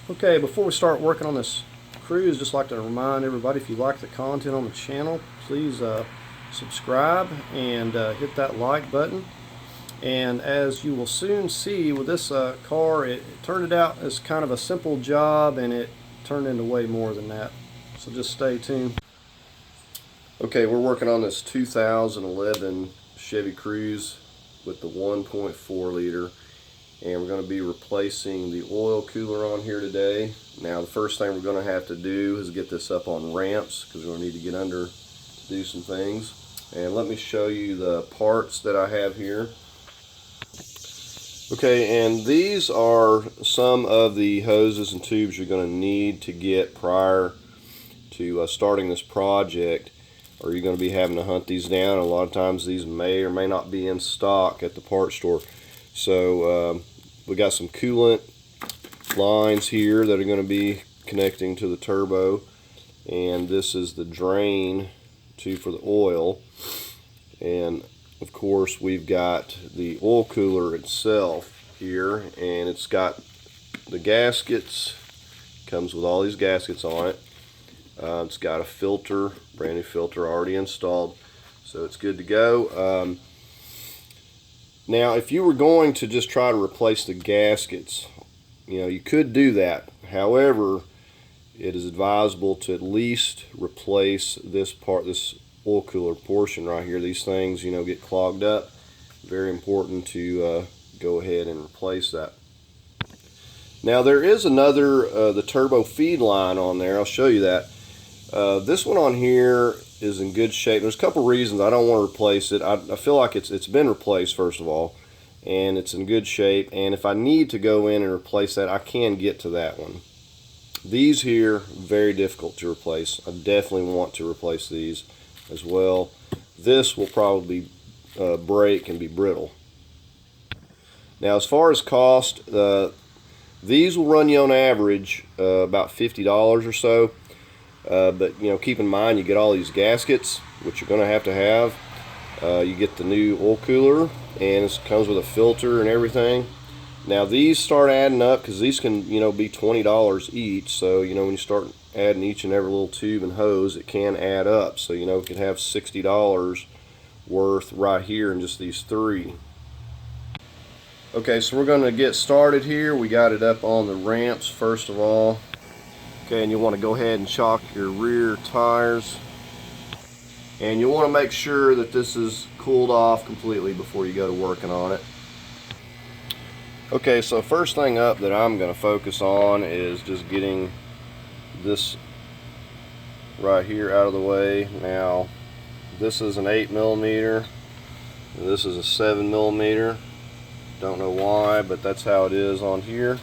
Okay, before we start working on this Cruze, just like to remind everybody, if you like the content on the channel, please subscribe and hit that like button. And as you will soon see with this car, it turned out as kind of a simple job, and it turned into way more than that. So just stay tuned. Okay, we're working on this 2011 Chevy Cruze with the 1.4 liter. And we're going to be replacing the oil cooler on here today. Now the first thing we're going to have to do is get this up on ramps, because we're going to need to get under to do some things. And let me show you the parts that I have here. Okay, and these are some of the hoses and tubes you're going to need to get prior to starting this project, or you're going to be having to hunt these down. A lot of times these may or may not be in stock at the parts store. So we got some coolant lines here that are going to be connecting to the turbo, and this is the drain for the oil. And of course we've got the oil cooler itself here, and it's got the gaskets. Comes with all these gaskets on it. It's got a filter, brand new filter already installed, so it's good to go. Now, if you were going to just try to replace the gaskets, you could do that. However, it is advisable to at least replace this part, this oil cooler portion right here. These things, get clogged up. Very important to go ahead and replace that. Now, there is another, the turbo feed line on there. I'll show you that. This one on here is in good shape. There's a couple reasons I don't want to replace it. I feel like it's been replaced, first of all, and it's in good shape. And if I need to go in and replace that, I can get to that one. These here, very difficult to replace. I definitely want to replace these as well. This will probably break and be brittle. Now, as far as cost, these will run you on average about $50 or so. But keep in mind, you get all these gaskets, which you're going to have. You get the new oil cooler, and it comes with a filter and everything. Now these start adding up, because these can be $20 each. So when you start adding each and every little tube and hose, it can add up. So you could have $60 worth right here in just these three. Okay, so we're going to get started here. We got it up on the ramps first of all. Okay, and you want to go ahead and chock your rear tires, and you want to make sure that this is cooled off completely before you go to working on it. Okay, so first thing up that I'm going to focus on is just getting this right here out of the way. Now this is an 8mm, and this is a 7mm. Don't know why, but that's how it is on here.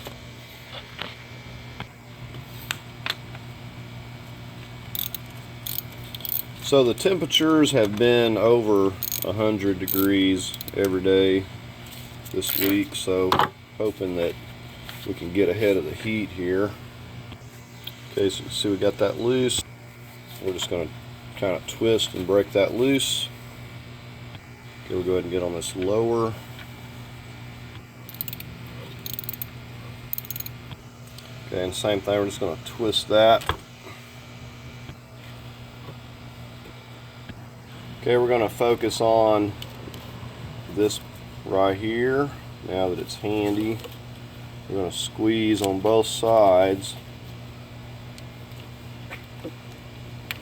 So the temperatures have been over 100 degrees every day this week, so hoping that we can get ahead of the heat here. Okay, so you can see we got that loose. We're just going to kind of twist and break that loose. Okay, we'll go ahead and get on this lower. Okay, and same thing, we're just going to twist that. Okay, we're going to focus on this right here. Now that it's handy, we're going to squeeze on both sides,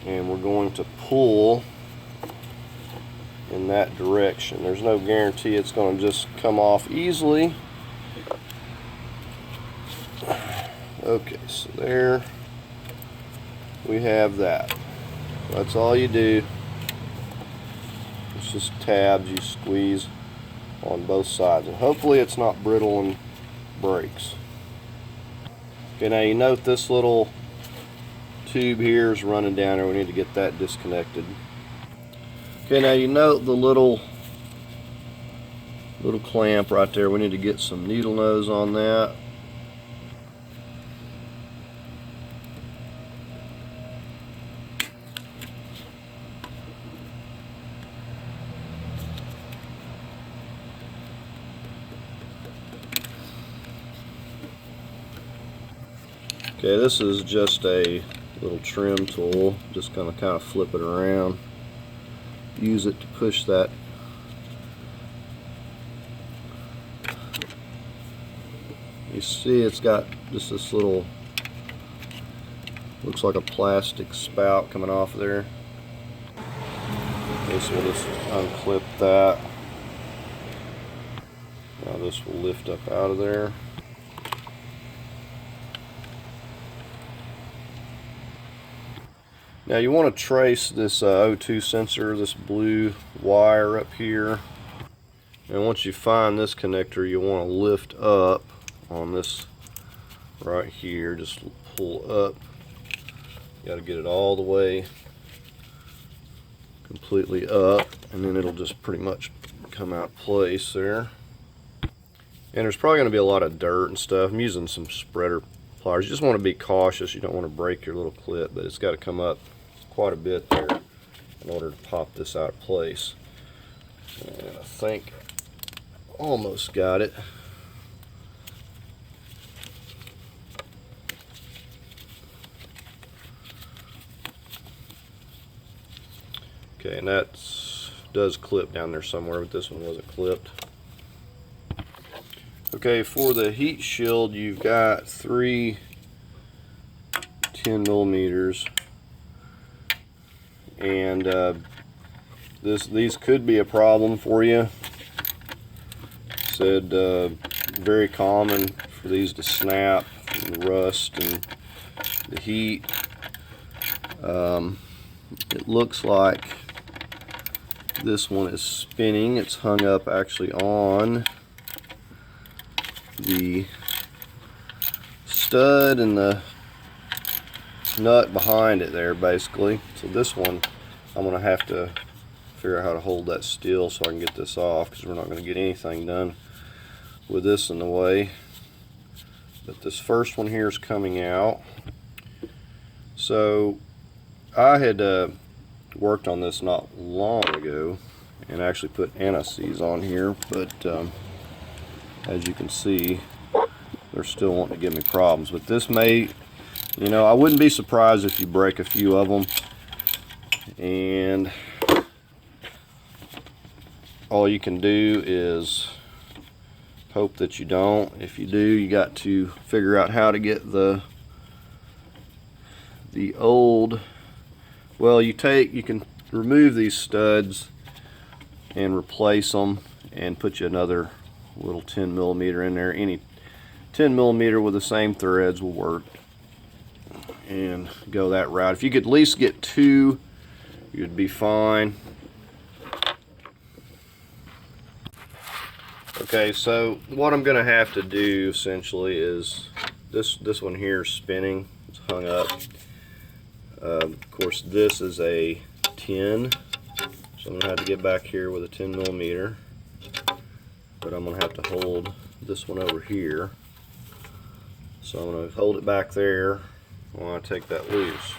and we're going to pull in that direction. There's no guarantee it's going to just come off easily. Okay, so there we have that. That's all you do. It's just tabs you squeeze on both sides, and hopefully it's not brittle and breaks. Okay, now you note this little tube here is running down there. We need to get that disconnected. Okay, now you note the little clamp right there. We need to get some needle nose on that. Okay, this is just a little trim tool. Just gonna kind of flip it around. Use it to push that. You see it's got just this little, looks like a plastic spout coming off there. Okay, so we'll just unclip that. Now this will lift up out of there. Now you want to trace this O2 sensor, this blue wire up here. And once you find this connector, you want to lift up on this right here. Just pull up. You got to get it all the way completely up, and then it'll just pretty much come out of place there. And there's probably going to be a lot of dirt and stuff. I'm using some spreader pliers. You just want to be cautious. You don't want to break your little clip, but it's got to come up quite a bit there in order to pop this out of place. And I think almost got it. Okay, and that does clip down there somewhere, but this one wasn't clipped. Okay, for the heat shield, you've got 3 10mm, and these could be a problem for you. Said very common for these to snap from the rust and the heat. It looks like this one is spinning. It's hung up actually on the stud and the nut behind it there, basically. So this one, I'm going to have to figure out how to hold that still so I can get this off, because we're not going to get anything done with this in the way. But this first one here is coming out. So I had worked on this not long ago and actually put anti-seize on here, but as you can see, they're still wanting to give me problems. But this may, you know, I wouldn't be surprised if you break a few of them, and all you can do is hope that you don't. If you do, you got to figure out how to get the old, well, you can remove these studs and replace them and put you another little 10mm in there. Any 10mm with the same threads will work, and go that route. If you could at least get 2, you'd be fine. Okay, so what I'm gonna have to do essentially is this one here is spinning. It's hung up. Of course, this is a 10, so I'm gonna have to get back here with a 10mm, but I'm gonna have to hold this one over here. So I'm gonna hold it back there while I take that loose.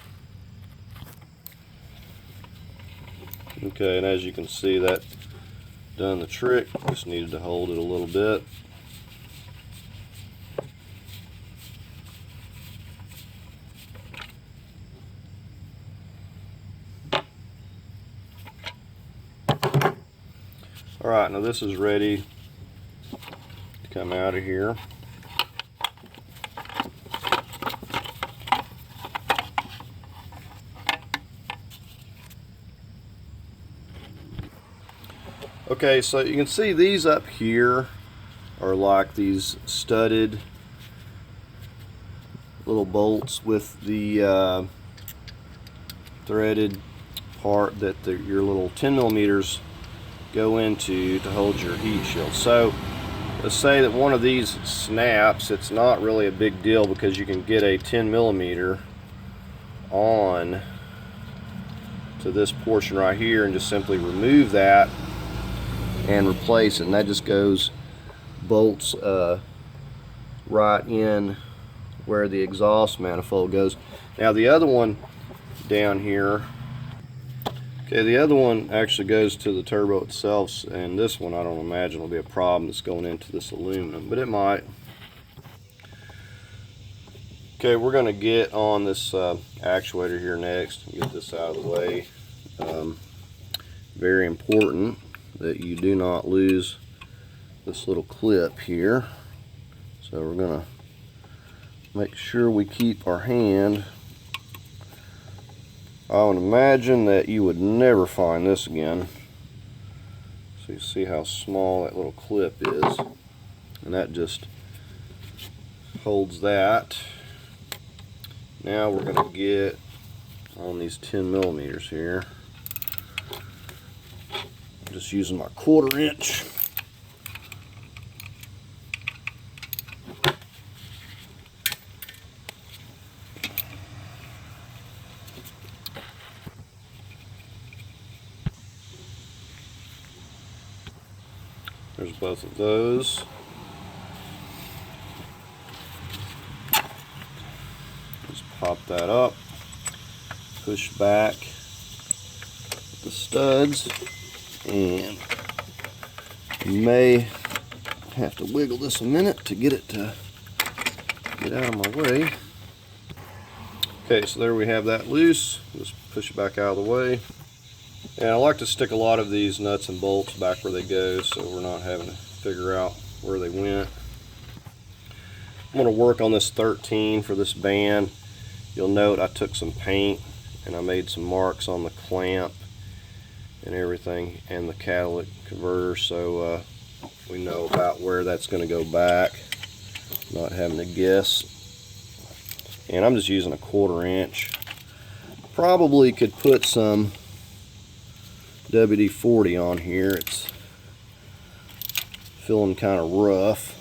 Okay, and as you can see, that done the trick. Just needed to hold it a little bit. Alright, now this is ready to come out of here. Okay, so you can see these up here are like these studded little bolts with the threaded part that your little 10mm go into to hold your heat shield. So let's say that one of these snaps. It's not really a big deal because you can get a 10mm on to this portion right here and just simply remove that and replace it, and that just goes, bolts right in where the exhaust manifold goes. Now the other one down here, okay, the other one actually goes to the turbo itself, and this one I don't imagine will be a problem. That's going into this aluminum, but it might. Okay, we're going to get on this actuator here next. Get this out of the way. Very important that you do not lose this little clip here. So we're going to make sure we keep our hand. I would imagine that you would never find this again. So you see how small that little clip is. And that just holds that. Now we're going to get on these 10 millimeters here. I'm just using my 1/4 inch. There's both of those. Just pop that up, push back the studs, and you may have to wiggle this a minute to get it to get out of my way. Okay, so there we have that loose. Just push it back out of the way. And I like to stick a lot of these nuts and bolts back where they go, so we're not having to figure out where they went. I'm going to work on this 13 for this band. You'll note I took some paint and I made some marks on the clamp and everything and the catalytic converter, so we know about where that's going to go back, not having to guess. And I'm just using a 1/4 inch. Probably could put some WD-40 on here. It's feeling kind of rough.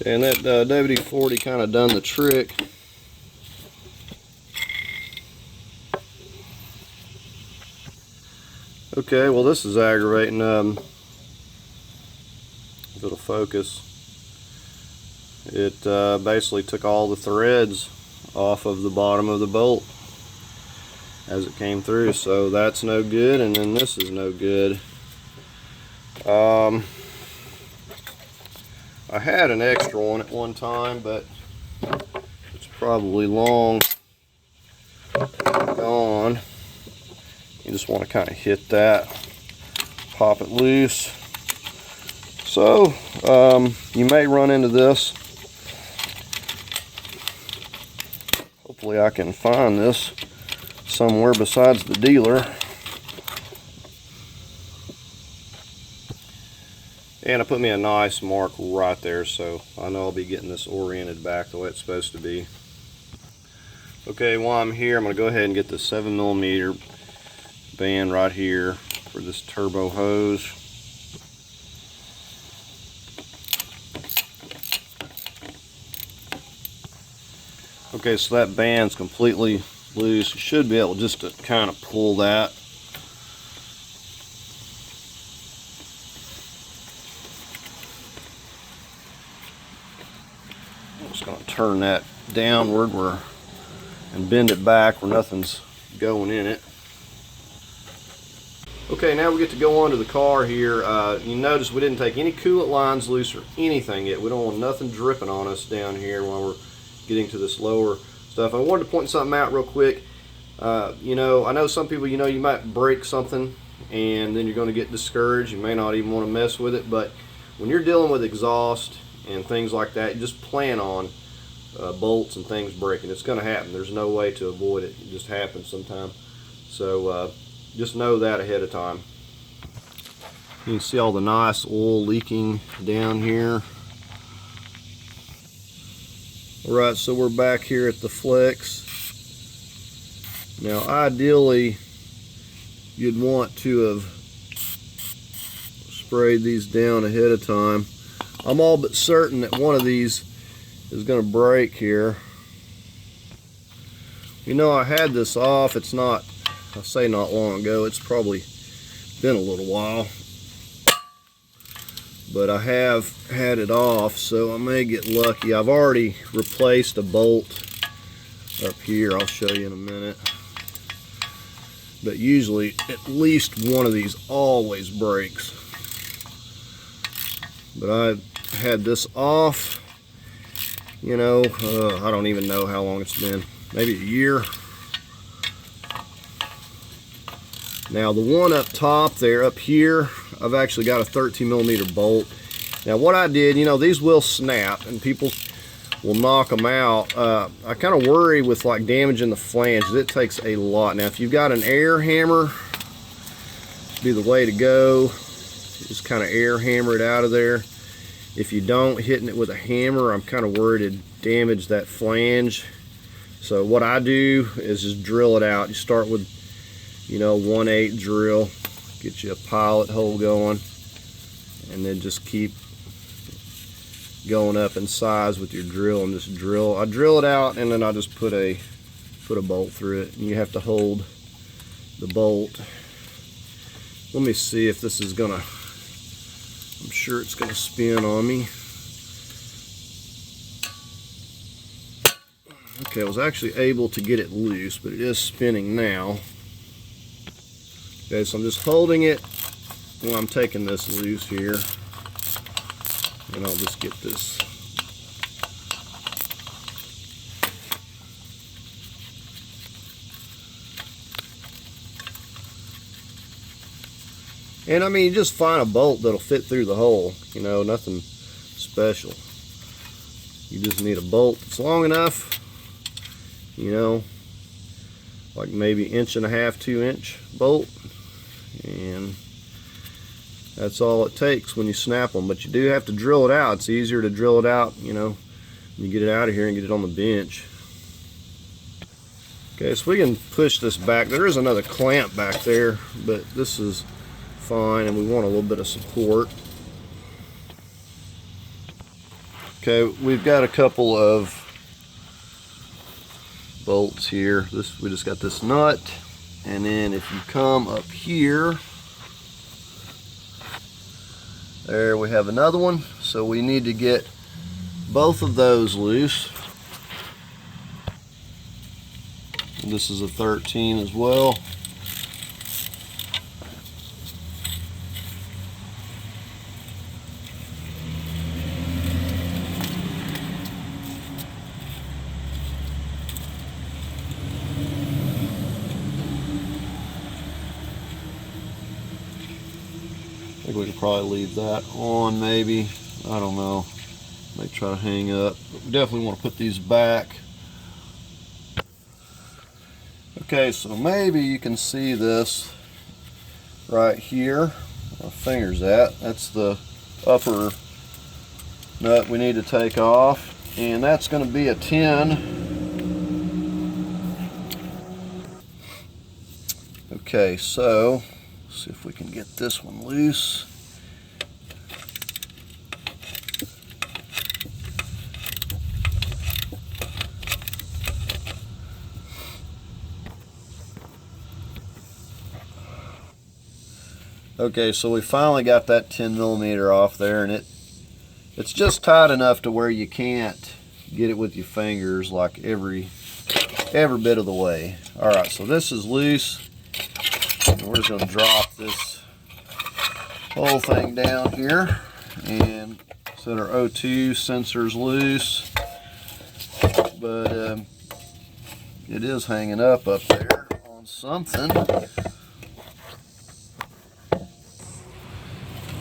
Okay, and that WD-40 kind of done the trick. Okay, well this is aggravating. If it'll focus. It basically took all the threads off of the bottom of the bolt as it came through, so that's no good, and then this is no good. I had an extra one at one time, but it's probably long gone. You just want to kind of hit that, pop it loose. So you may run into this. Hopefully I can find this somewhere besides the dealer. And I put me a nice mark right there, so I know I'll be getting this oriented back the way it's supposed to be. Okay, while I'm here, I'm going to go ahead and get the 7mm band right here for this turbo hose. Okay, so that band's completely loose. You should be able just to kind of pull that. I'm just going to turn that downward and bend it back where nothing's going in it. Okay, now we get to go on to the car here. You notice we didn't take any coolant lines loose or anything yet. We don't want nothing dripping on us down here while we're getting to this lower stuff. I wanted to point something out real quick. You know, I know some people, you know, you might break something and then you're going to get discouraged. You may not even want to mess with it, but when you're dealing with exhaust and things like that, you just plan on bolts and things breaking. It's going to happen. There's no way to avoid it. It just happens sometimes. So just know that ahead of time. You can see all the nice oil leaking down here. Alright, so we're back here at the flex. Now ideally you'd want to have sprayed these down ahead of time. I'm all but certain that one of these is going to break here. You know, I had this off. It's not, I say not long ago, it's probably been a little while, but I have had it off, so I may get lucky. I've already replaced a bolt up here. I'll show you in a minute. but usually at least one of these always breaks. But I had this off, you know, I don't even know how long it's been, maybe a year. Now the one up top there, up here, I've actually got a 13mm bolt. Now what I did, you know, these will snap and people will knock them out. I kind of worry with like damaging the flanges. It takes a lot. Now if you've got an air hammer, be the way to go. Just kind of air hammer it out of there. If you don't, hitting it with a hammer, I'm kind of worried it'd damage that flange. So what I do is just drill it out. You start with, you know, 1/8 drill, get you a pilot hole going, and then just keep going up in size with your drill and just drill. I drill it out and then I just put a bolt through it, and you have to hold the bolt. Let me see if this is gonna, I'm sure it's gonna spin on me. Okay, I was actually able to get it loose, but it is spinning now. Okay, so I'm just holding it while I'm taking this loose here. And I'll just get this. And I mean, you just find a bolt that'll fit through the hole, you know, nothing special. You just need a bolt that's long enough, you know, like maybe 1.5 to 2 inch bolt, and that's all it takes when you snap them. But you do have to drill it out. It's easier to drill it out, you know, when you get it out of here and get it on the bench. Okay, so we can push this back. There is another clamp back there, but this is fine, and we want a little bit of support. Okay, we've got a couple of bolts here. We just got this nut, and then if you come up here, there we have another one. So we need to get both of those loose. And this is a 13 as well. I think we could probably leave that on, maybe. I don't know. May try to hang up. But we definitely want to put these back. Okay, so maybe you can see this right here. Where my finger's at. That's the upper nut we need to take off. And that's going to be a 10. Okay, so see if we can get this one loose. Okay, so we finally got that 10mm off there, and it's just tight enough to where you can't get it with your fingers like every bit of the way. All right, so this is loose. And we're just going to drop this whole thing down here and set our O2 sensors loose. But it is hanging up there on something.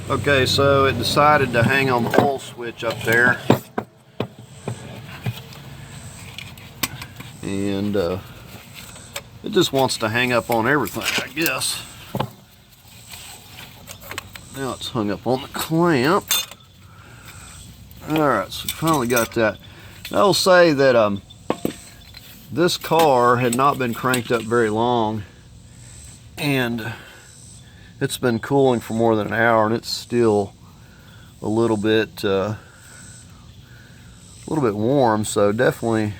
Okay, so it decided to hang on the pull switch up there. And it just wants to hang up on everything, I guess. Now it's hung up on the clamp. Alright, so we finally got that. I will say that this car had not been cranked up very long, and it's been cooling for more than an hour, and it's still a little bit warm. So definitely,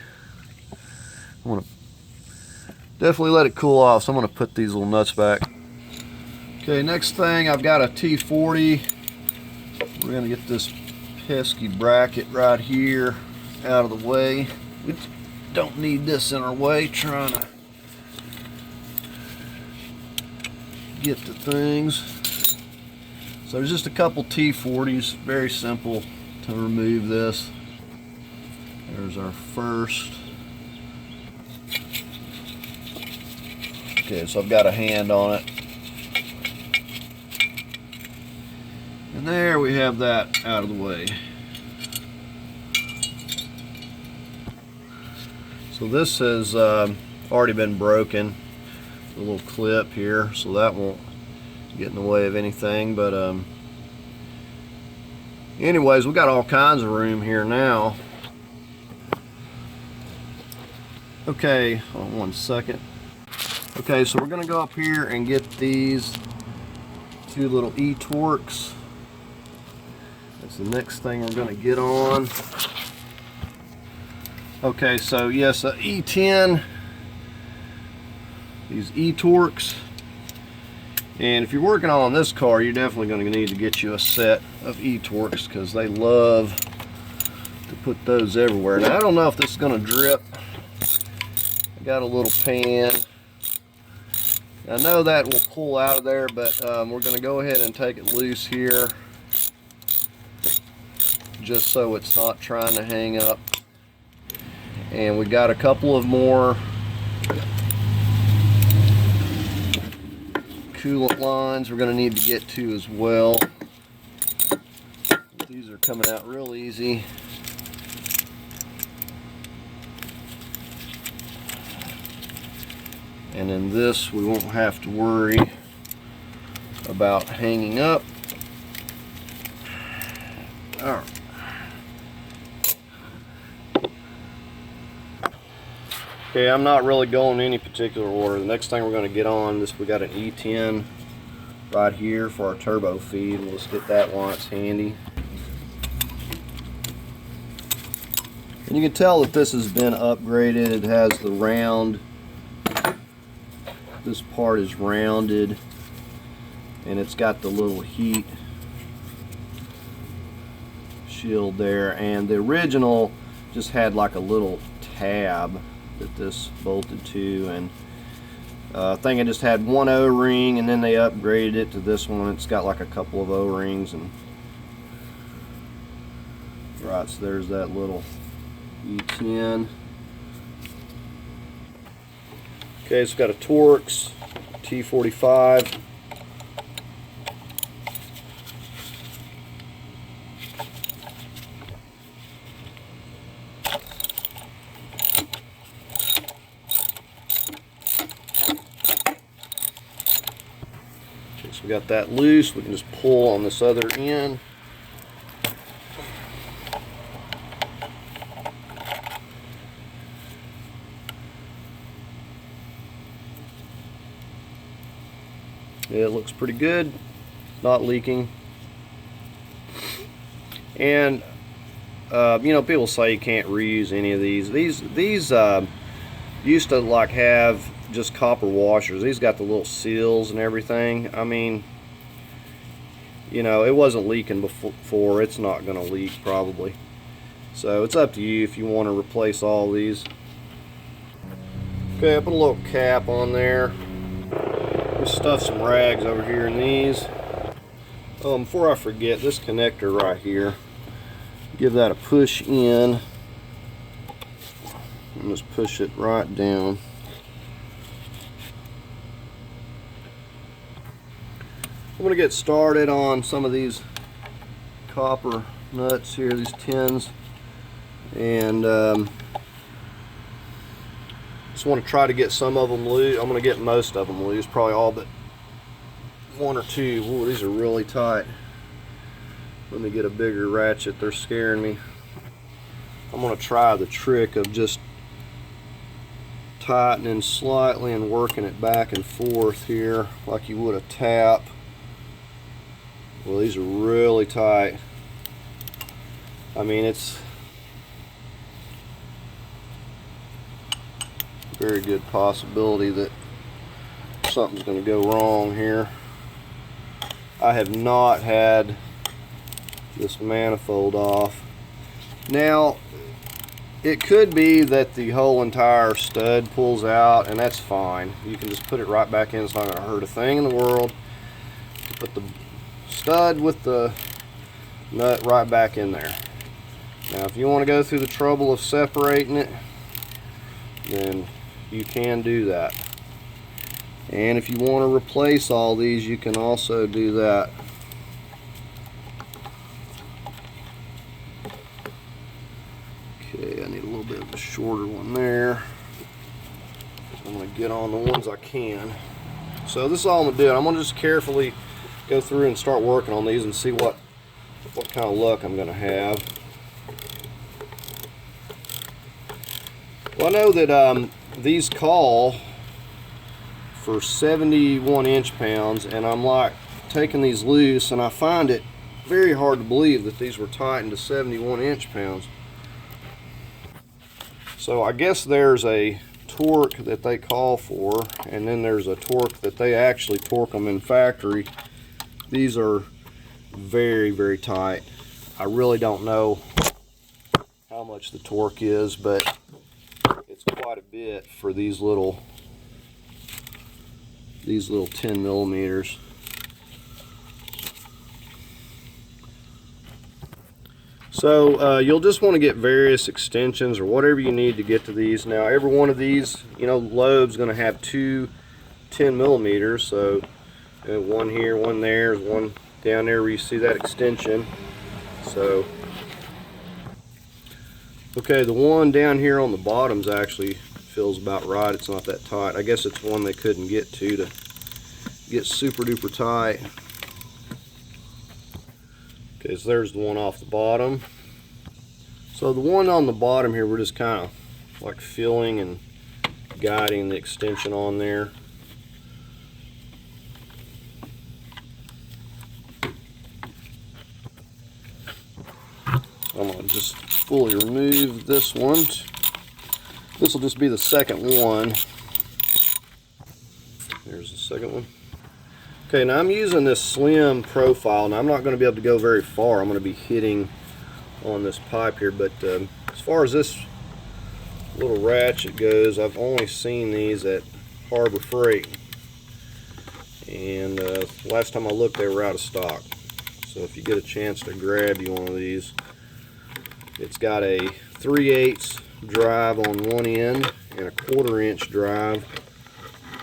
I want to let it cool off. So I'm going to put these little nuts back. Okay, next thing, I've got a T40. We're going to get this pesky bracket right here out of the way. We don't need this in our way. Trying to get to things. So there's just a couple T40s, very simple to remove this. There's our first. Okay, so I've got a hand on it. And there we have that out of the way. So this has already been broken, a little clip here, so that won't get in the way of anything. But anyways, we got all kinds of room here now. Okay, hold on one second. Okay, so we're going to go up here and get these two little E-Torques. That's the next thing we're going to get on. Okay, so yes, E10, these E-Torques. And if you're working on this car, you're definitely going to need to get you a set of E-Torques because they love to put those everywhere. Now, I don't know if this is going to drip. I got a little pan. I know that will pull out of there, but we're going to go ahead and take it loose here just so it's not trying to hang up. And we got a couple of more coolant lines we're going to need to get to as well. These are coming out real easy. And then this we won't have to worry about hanging up. All right. Okay, I'm not really going in any particular order. The next thing we're going to get on this, we got an E10 right here for our turbo feed. We'll just get that while it's handy. And you can tell that this has been upgraded. It has the round. This part is rounded, and it's got the little heat shield there. And the original just had like a little tab that this bolted to, and I think it just had one O-ring, and then they upgraded it to this one. It's got like a couple of O-rings, and right, so there's that little E10. Okay, it's got a Torx T45. So we got that loose. We can just pull on this other end. Yeah, it looks pretty good, not leaking. And you know, people say you can't reuse any of these. These used to like have just copper washers. These got the little seals and everything. I mean, you know, it wasn't leaking before. It's not going to leak probably. So it's up to you if you want to replace all these. Okay, I put a little cap on there. Just stuff some rags over here in these. Before I forget, this connector right here, give that a push in and just push it right down. I'm going to get started on some of these copper nuts here, these tins, and just want to try to get some of them loose. I'm going to get most of them loose, probably all but one or two. Ooh, these are really tight. Let me get a bigger ratchet. They're scaring me. I'm going to try the trick of just tightening slightly and working it back and forth here like you would a tap. Well, these are really tight. I mean, it's a very good possibility that something's going to go wrong here. I have not had this manifold off. Now, it could be that the whole entire stud pulls out, and that's fine. You can just put it right back in. It's not going to hurt a thing in the world. Put the stud with the nut right back in there. Now if you want to go through the trouble of separating it, then you can do that. And if you want to replace all these, you can also do that. Okay, I need a little bit of a shorter one there. I'm going to get on the ones I can. So this is all I'm going to do. I'm going to just carefully go through and start working on these and see what kind of luck I'm going to have. Well, I know that these call for 71 inch-pounds, and I'm like taking these loose, and I find it very hard to believe that these were tightened to 71 inch-pounds. So I guess there's a torque that they call for, and then there's a torque that they actually torque them in factory. These are very, very tight. I really don't know how much the torque is, but it's quite a bit for these little 10 millimeters. So you'll just want to get various extensions or whatever you need to get to these. Now every one of these, lobe's going to have two 10 millimeters. So one here, one there, one down there where you see that extension. So okay, the one down here on the bottom's actually feels about right. It's not that tight. I guess it's one they couldn't get to get super duper tight. Okay, so there's the one off the bottom. So the one on the bottom here, we're just kind of like filling and guiding the extension on there. I'm going to just fully remove this one. This will just be the second one. There's the second one. Okay, now I'm using this slim profile. Now I'm not going to be able to go very far. I'm going to be hitting on this pipe here, but as far as this little ratchet goes, I've only seen these at Harbor Freight, and last time I looked they were out of stock. So if you get a chance to grab you one of these, it's got a 3/8 drive on one end and a 1/4 inch drive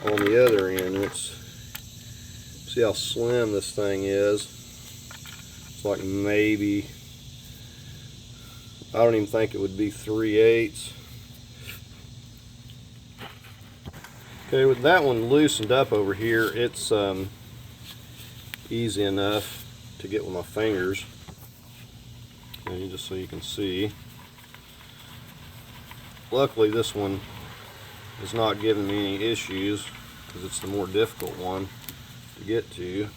on the other end. See how slim this thing is. It's like maybe, I don't even think it would be 3/8. Okay, with that one loosened up over here, it's easy enough to get with my fingers. And just so you can see. Luckily this one is not giving me any issues because it's the more difficult one to get to.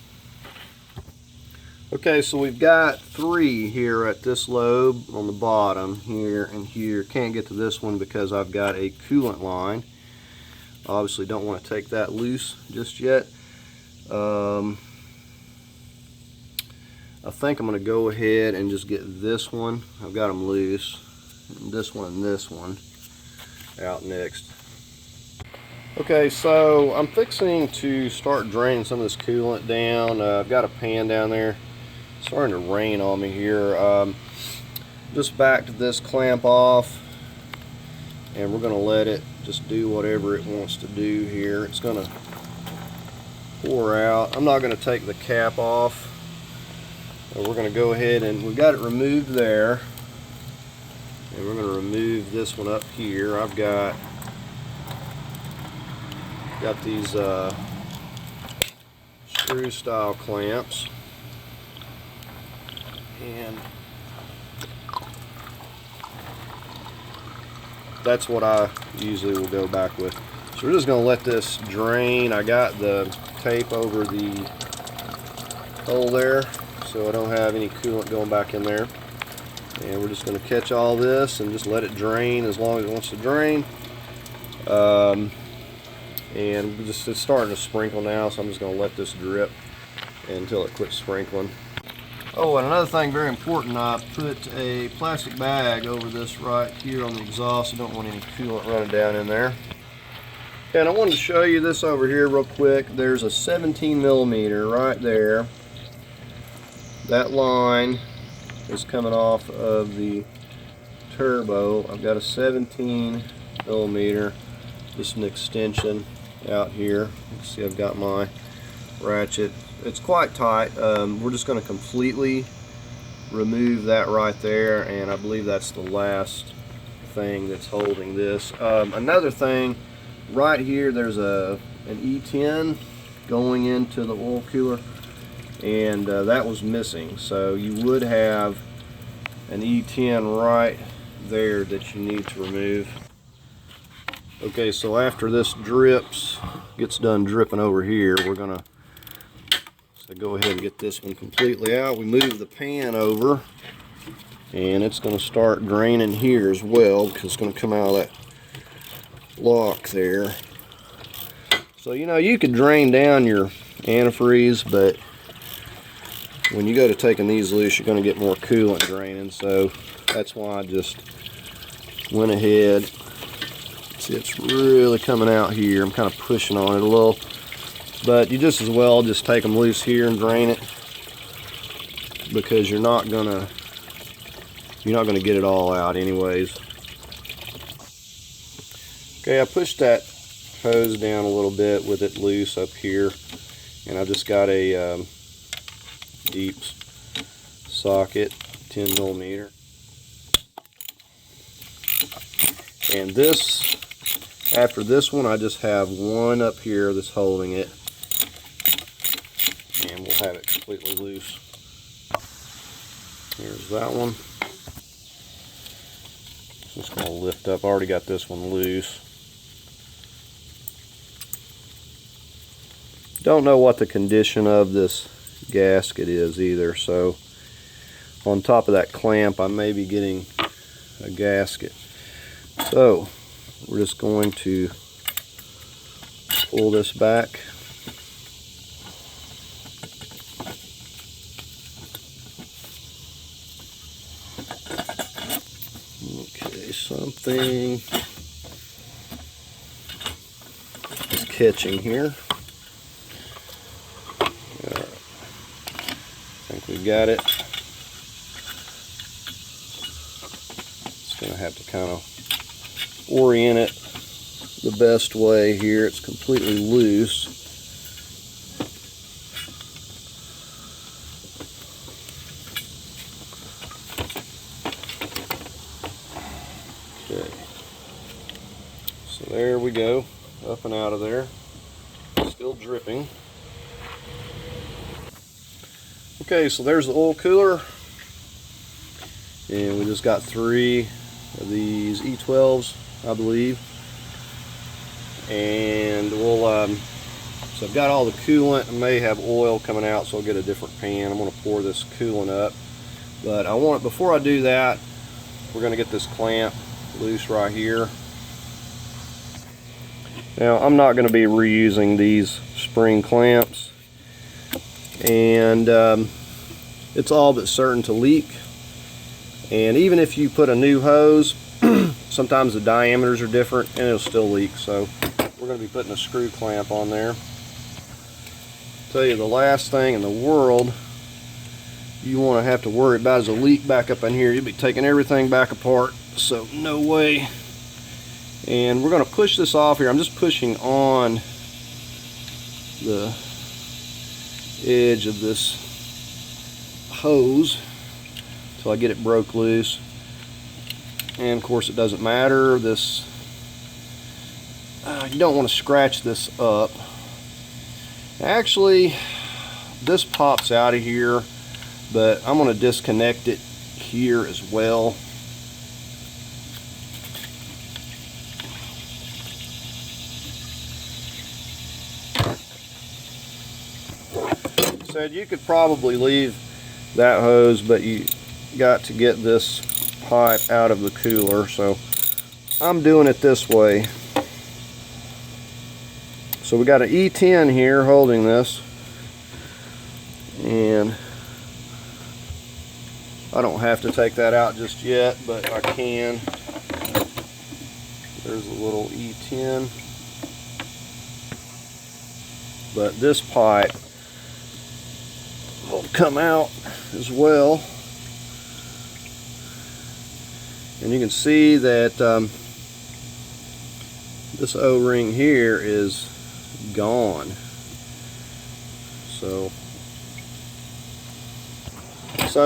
Okay, so we've got 3 here at this lobe on the bottom, here and here. Can't get to this one because I've got a coolant line. Obviously don't want to take that loose just yet. I think I'm going to go ahead and just get this one. I've got them loose. And this one out next. Okay, so I'm fixing to start draining some of this coolant down. I've got a pan down there. It's starting to rain on me here. Just backed this clamp off, and we're going to let it just do whatever it wants to do here. It's going to pour out. I'm not going to take the cap off. We're going to go ahead and we've got it removed there, and we're going to remove this one up here. I've got these screw style clamps, and that's what I usually will go back with. So we're just going to let this drain. I got the tape over the hole there so I don't have any coolant going back in there. And we're just going to catch all this and just let it drain as long as it wants to drain. And it's starting to sprinkle now, so I'm just going to let this drip until it quits sprinkling. Oh, and another thing very important, I put a plastic bag over this right here on the exhaust. I don't want any coolant running down in there. And I wanted to show you this over here real quick. There's a 17 millimeter right there. That line is coming off of the turbo. I've got a 17 millimeter, just an extension out here. You can see I've got my ratchet. It's quite tight. We're just going to completely remove that right there, and I believe that's the last thing that's holding this. Another thing, right here there's an E10 going into the oil cooler, and that was missing, so you would have an E10 right there that you need to remove. Okay, so after this gets done dripping over here, we're gonna go ahead and get this one completely out. We move the pan over, and it's gonna start draining here as well, because it's gonna come out of that lock there. So, you know, you could drain down your antifreeze, but when you go to taking these loose, you're going to get more coolant draining. So that's why I just went ahead. See, it's really coming out here. I'm kind of pushing on it a little, but you just as well just take them loose here and drain it, because you're not gonna get it all out anyways. Okay, I pushed that hose down a little bit with it loose up here, and I just got a deep socket, 10 millimeter. And this, after this one, I just have one up here that's holding it, and we'll have it completely loose. Here's that one. Just going to lift up. I already got this one loose. Don't know what the condition of this gasket is either, so on top of that clamp I may be getting a gasket. So we're just going to pull this back. Okay, something is catching here. We've got it. It's going to have to kind of orient it the best way here. It's completely loose. Okay. So there we go. Up and out of there. Still dripping. Okay, so there's the oil cooler, and we just got 3 of these E12s, I believe, and we'll so I've got all the coolant. I may have oil coming out, so I'll get a different pan. I'm going to pour this coolant up, but before I do that, we're going to get this clamp loose right here. Now, I'm not going to be reusing these spring clamps, and it's all but certain to leak. And even if you put a new hose, sometimes the diameters are different and it'll still leak. So we're going to be putting a screw clamp on there. Tell you, the last thing in the world you want to have to worry about is a leak back up in here. You'll be taking everything back apart, so no way. And we're going to push this off here. I'm just pushing on the edge of this hose until I get it broke loose. And of course it doesn't matter, this you don't want to scratch this up. Actually, this pops out of here, but I'm going to disconnect it here as well. Said you could probably leave that hose, but you got to get this pipe out of the cooler, so I'm doing it this way. So we got an E10 here holding this, and I don't have to take that out just yet, but I can. There's a little E10. But this pipe will come out as well. And you can see that this O-ring here is gone. So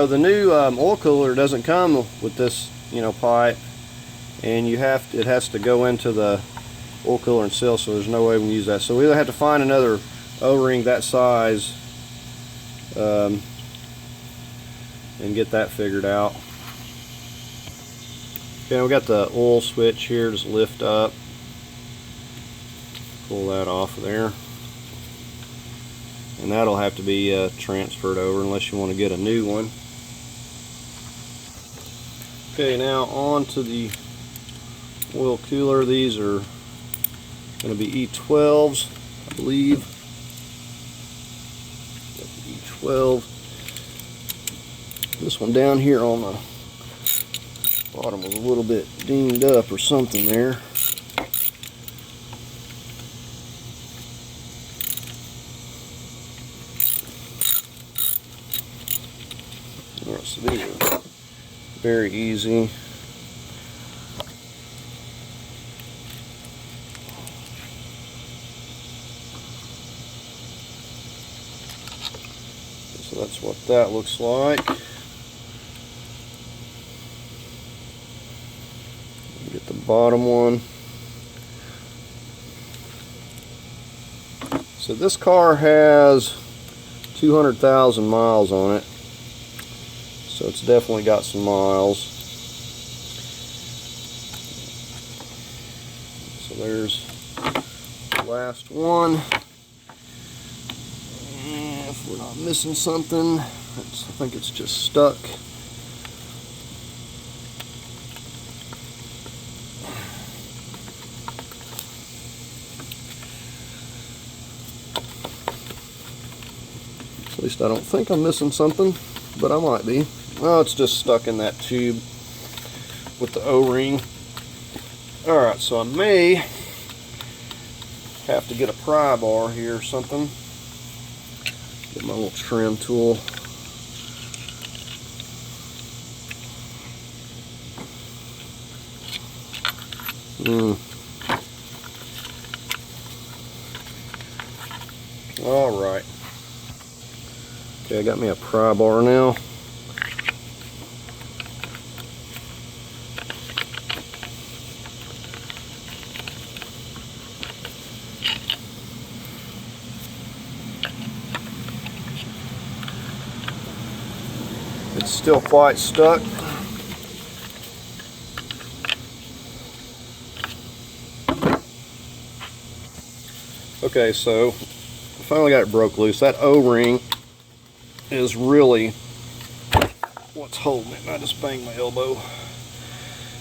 the new oil cooler doesn't come with this, pipe, and it has to go into the oil cooler and seal. So there's no way we can use that. So we either have to find another O-ring that size and get that figured out. Okay, we got the oil switch here. Just lift up, pull that off of there, and that'll have to be transferred over unless you want to get a new one. Okay, now on to the oil cooler. These are going to be E12s, I believe. E12. This one down here on the bottom was a little bit dinged up or something there. Alright, so these are very easy. So that's what that looks like. Get the bottom one. So this car has 200,000 miles on it. So it's definitely got some miles. So there's the last one. And if we're not missing something, I think it's just stuck. At least I don't think I'm missing something, but I might be. Oh, it's just stuck in that tube with the O-ring. Alright, so I may have to get a pry bar here or something. Get my little trim tool. Alright. Okay, I got me a pry bar now. It's still quite stuck. Okay, so I finally got it broke loose. That O-ring is really what's holding it. And I just banged my elbow.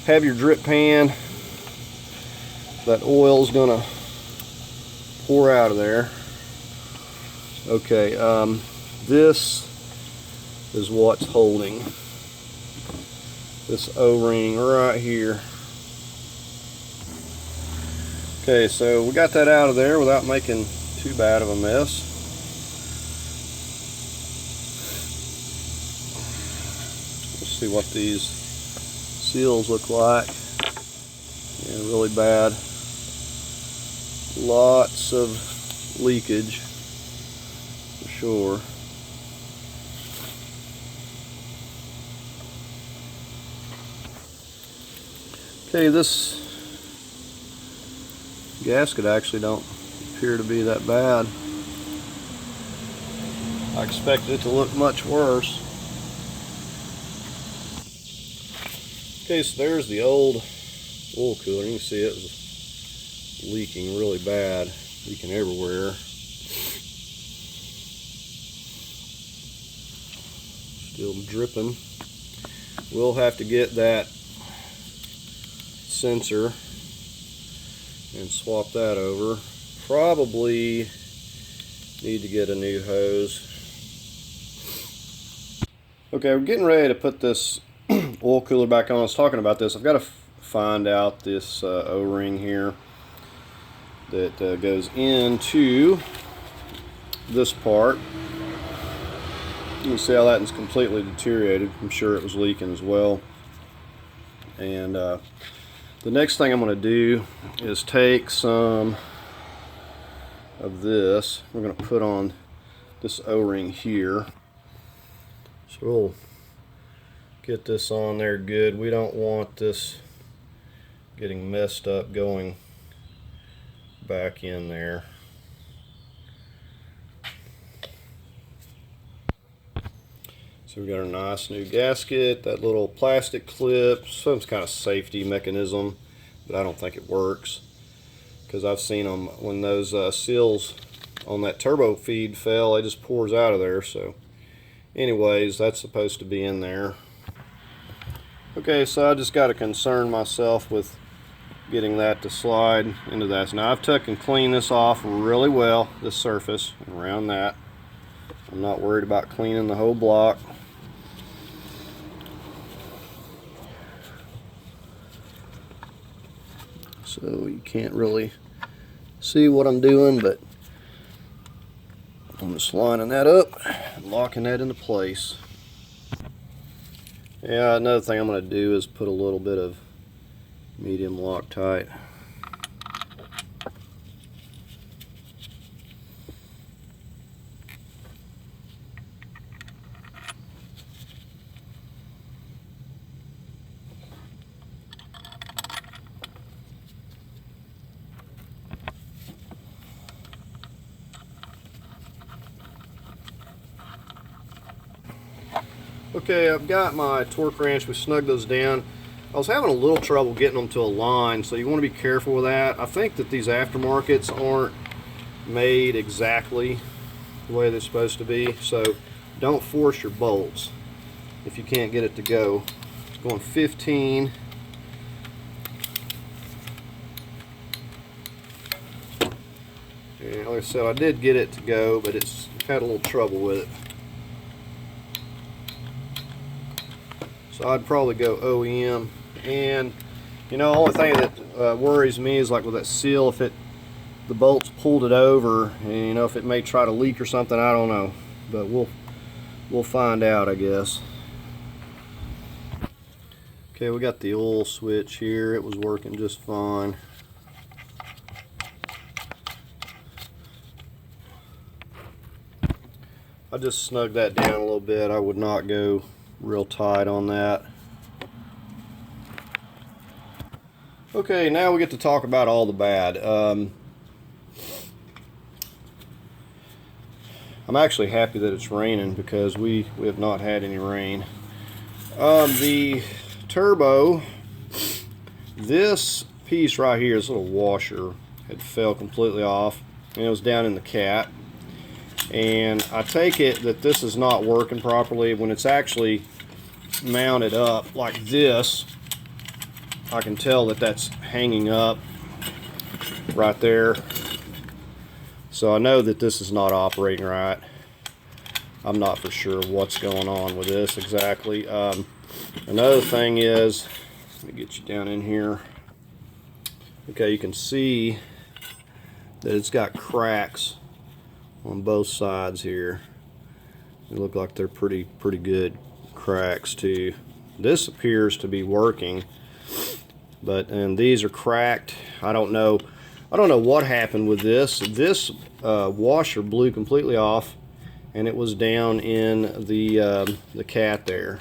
Have your drip pan. That oil's gonna pour out of there. Okay, this is what's holding this O-ring right here. Okay, so we got that out of there without making too bad of a mess. Let's see what these seals look like. Yeah, really bad. Lots of leakage for sure. Okay, this gasket actually don't appear to be that bad. I expected it to look much worse. Okay, so there's the old oil cooler. You can see it was leaking really bad, leaking everywhere. Still dripping. We'll have to get that sensor and swap that over. Probably need to get a new hose. Okay, we're getting ready to put this oil cooler back on. I was talking about this. I've got to find out this O-ring here that goes into this part. You can see how that is completely deteriorated. I'm sure it was leaking as well. And the next thing I'm going to do is take some of this. We're going to put on this O-ring here. So we'll get this on there good. We don't want this getting messed up going back in there. So we got our nice new gasket, that little plastic clip, some kind of safety mechanism, but I don't think it works because I've seen them when those seals on that turbo feed fell, it just pours out of there. So anyways, that's supposed to be in there. Okay, so I just got to concern myself with getting that to slide into that. So now I've took and cleaned this off really well, this surface around that. I'm not worried about cleaning the whole block. So you can't really see what I'm doing, but I'm just lining that up and locking that into place. Yeah, another thing I'm going to do is put a little bit of medium Loctite. Okay, I've got my torque wrench. We snugged those down. I was having a little trouble getting them to align, so you want to be careful with that. I think that these aftermarkets aren't made exactly the way they're supposed to be, so don't force your bolts if you can't get it to go. It's going 15. And like I said, I did get it to go, but it's had a little trouble with it. So I'd probably go OEM. And you know, the only thing that worries me is like with that seal, if the bolts pulled it over, and you know, if it may try to leak or something, I don't know, but we'll find out, I guess. Okay, we got the oil switch here. It was working just fine. I just snugged that down a little bit. I would not go real tight on that. Okay, now we get to talk about all the bad. I'm actually happy that it's raining because we have not had any rain. The turbo, this piece right here, this little washer, had fell completely off, and it was down in the cat. And I take it that this is not working properly. When it's actually mounted up like this, I can tell that that's hanging up right there. So I know that this is not operating right. I'm not for sure what's going on with this exactly. Another thing is, let me get you down in here. Okay, you can see that it's got cracks on both sides here. They look like they're pretty good cracks too. This appears to be working, and these are cracked. I don't know what happened with this. This washer blew completely off, and it was down in the cat there.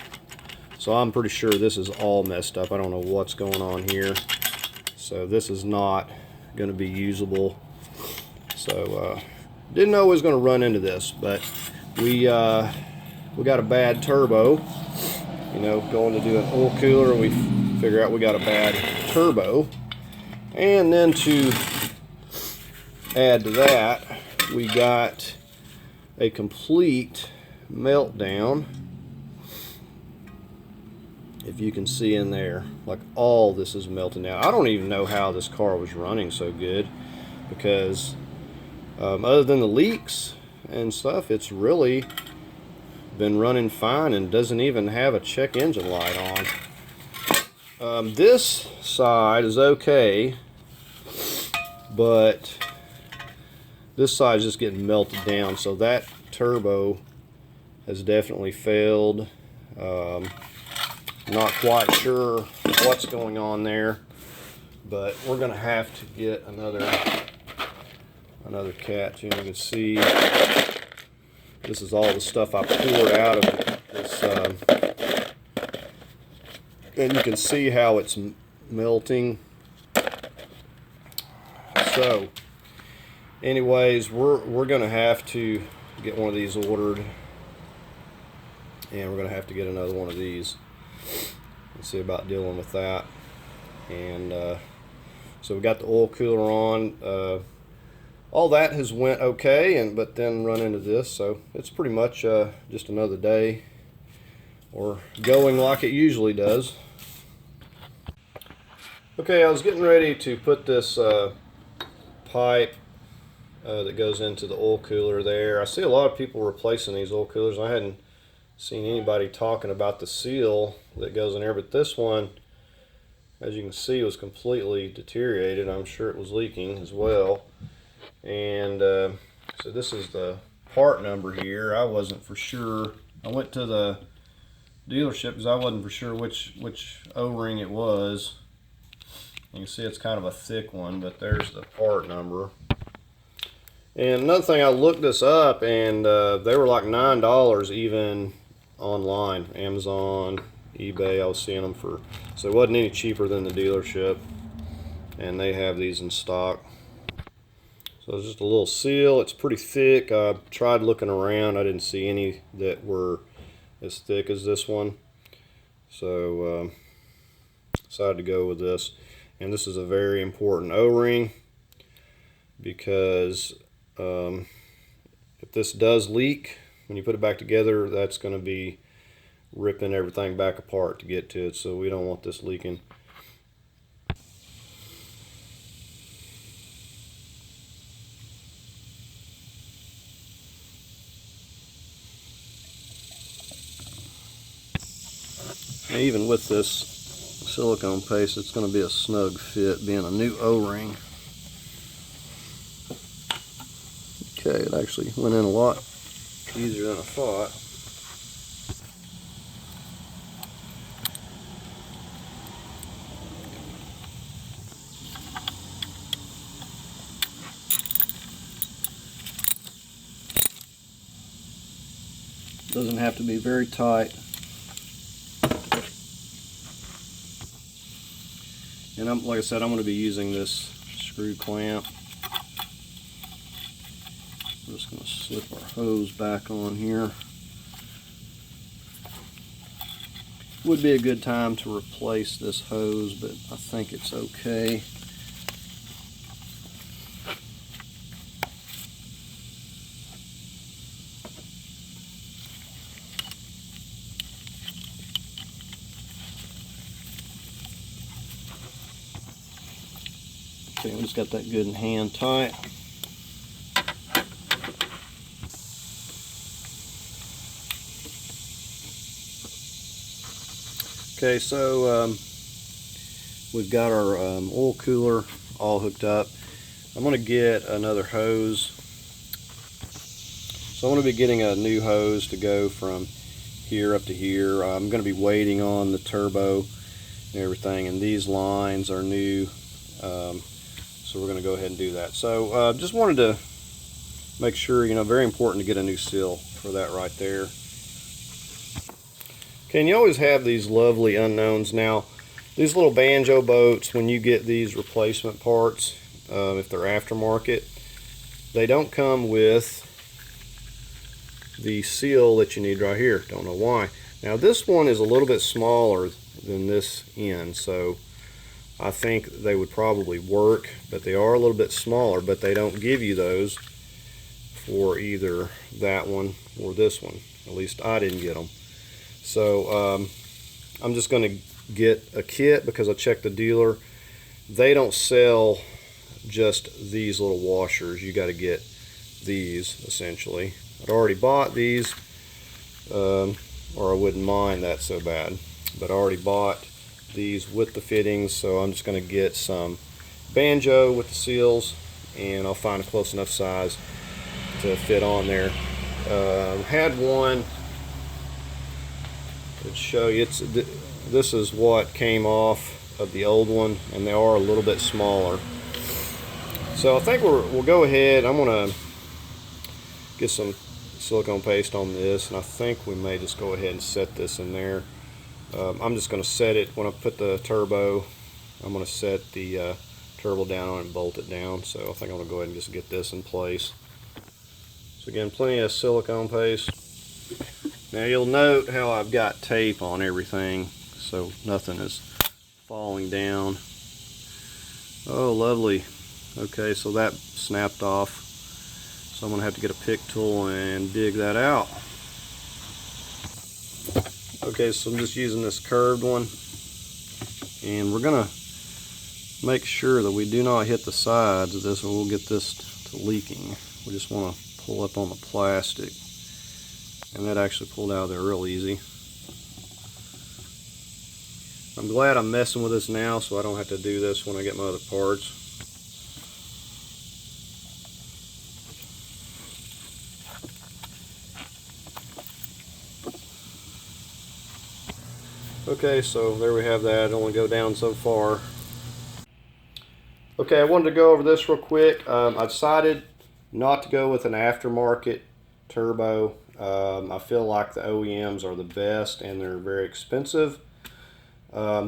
So I'm pretty sure this is all messed up. I don't know what's going on here. So this is not going to be usable. So didn't know I was going to run into this, but we got a bad turbo. You know, going to do an oil cooler, and we figure out we got a bad turbo. And then to add to that, we got a complete meltdown. If you can see in there, like all this is melting down. I don't even know how this car was running so good, because other than the leaks and stuff, it's really been running fine and doesn't even have a check engine light on. This side is okay, but this side is just getting melted down, so that turbo has definitely failed. Not quite sure what's going on there, but we're going to have to get another cat. You can see this is all the stuff I poured out of this, and you can see how it's melting. So anyways, we're going to have to get one of these ordered, and we're going to have to get another one of these. Let's see about dealing with that. And so we got the oil cooler on. All that has went okay, but then run into this, so it's pretty much just another day, or going like it usually does. Okay, I was getting ready to put this pipe that goes into the oil cooler there. I see a lot of people replacing these oil coolers. I hadn't seen anybody talking about the seal that goes in there, but this one, as you can see, was completely deteriorated. I'm sure it was leaking as well. And so this is the part number here. I wasn't for sure. I went to the dealership because I wasn't for sure which O-ring it was. You can see it's kind of a thick one, but there's the part number. And another thing, I looked this up, and they were like $9 even online, Amazon, eBay. I was seeing them for, so it wasn't any cheaper than the dealership, and they have these in stock. So it's just a little seal. It's pretty thick. I tried looking around. I didn't see any that were as thick as this one, so decided to go with this. And this is a very important O-ring, because if this does leak, when you put it back together, that's going to be ripping everything back apart to get to it, so we don't want this leaking. And even with this silicone paste, it's going to be a snug fit, being a new O-ring. Okay, it actually went in a lot easier than I thought. Doesn't have to be very tight. And like I said, I'm going to be using this screw clamp. I'm just going to slip our hose back on here. Would be a good time to replace this hose, but I think it's okay. Okay, we just got that good in hand tight. Okay, so we've got our oil cooler all hooked up. I'm going to get another hose. So I'm going to be getting a new hose to go from here up to here. I'm going to be waiting on the turbo and everything, and these lines are new. So we're going to go ahead and do that. So just wanted to make sure, very important to get a new seal for that right there. Okay, and you always have these lovely unknowns. Now, these little banjo boats, when you get these replacement parts, if they're aftermarket, they don't come with the seal that you need right here. Don't know why. Now, this one is a little bit smaller than this end, so I think they would probably work, but they are a little bit smaller, but they don't give you those for either that one or this one. At least I didn't get them. So I'm just going to get a kit because I checked the dealer. They don't sell just these little washers. You got to get these essentially. I'd already bought these, or I wouldn't mind that so bad. But I already bought these with the fittings, so I'm just going to get some banjo with the seals, and I'll find a close enough size to fit on there. Had one to show you. This is what came off of the old one, and they are a little bit smaller. So I think we'll go ahead. I'm going to get some silicone paste on this, and I think we may just go ahead and set this in there. I'm just going to set it when I put the turbo. I'm going to set the turbo down on it and bolt it down. So I think I'm going to go ahead and just get this in place. So again, plenty of silicone paste. Now you'll note how I've got tape on everything, so nothing is falling down. Oh, lovely. Okay, so that snapped off. So I'm going to have to get a pick tool and dig that out. Okay, so I'm just using this curved one, and we're going to make sure that we do not hit the sides of this, or we'll get this to leaking. We just want to pull up on the plastic, and that actually pulled out of there real easy. I'm glad I'm messing with this now so I don't have to do this when I get my other parts. Okay, so there we have that. Only go down so far. Okay, I wanted to go over this real quick. I decided not to go with an aftermarket turbo. I feel like the OEMs are the best, and they're very expensive.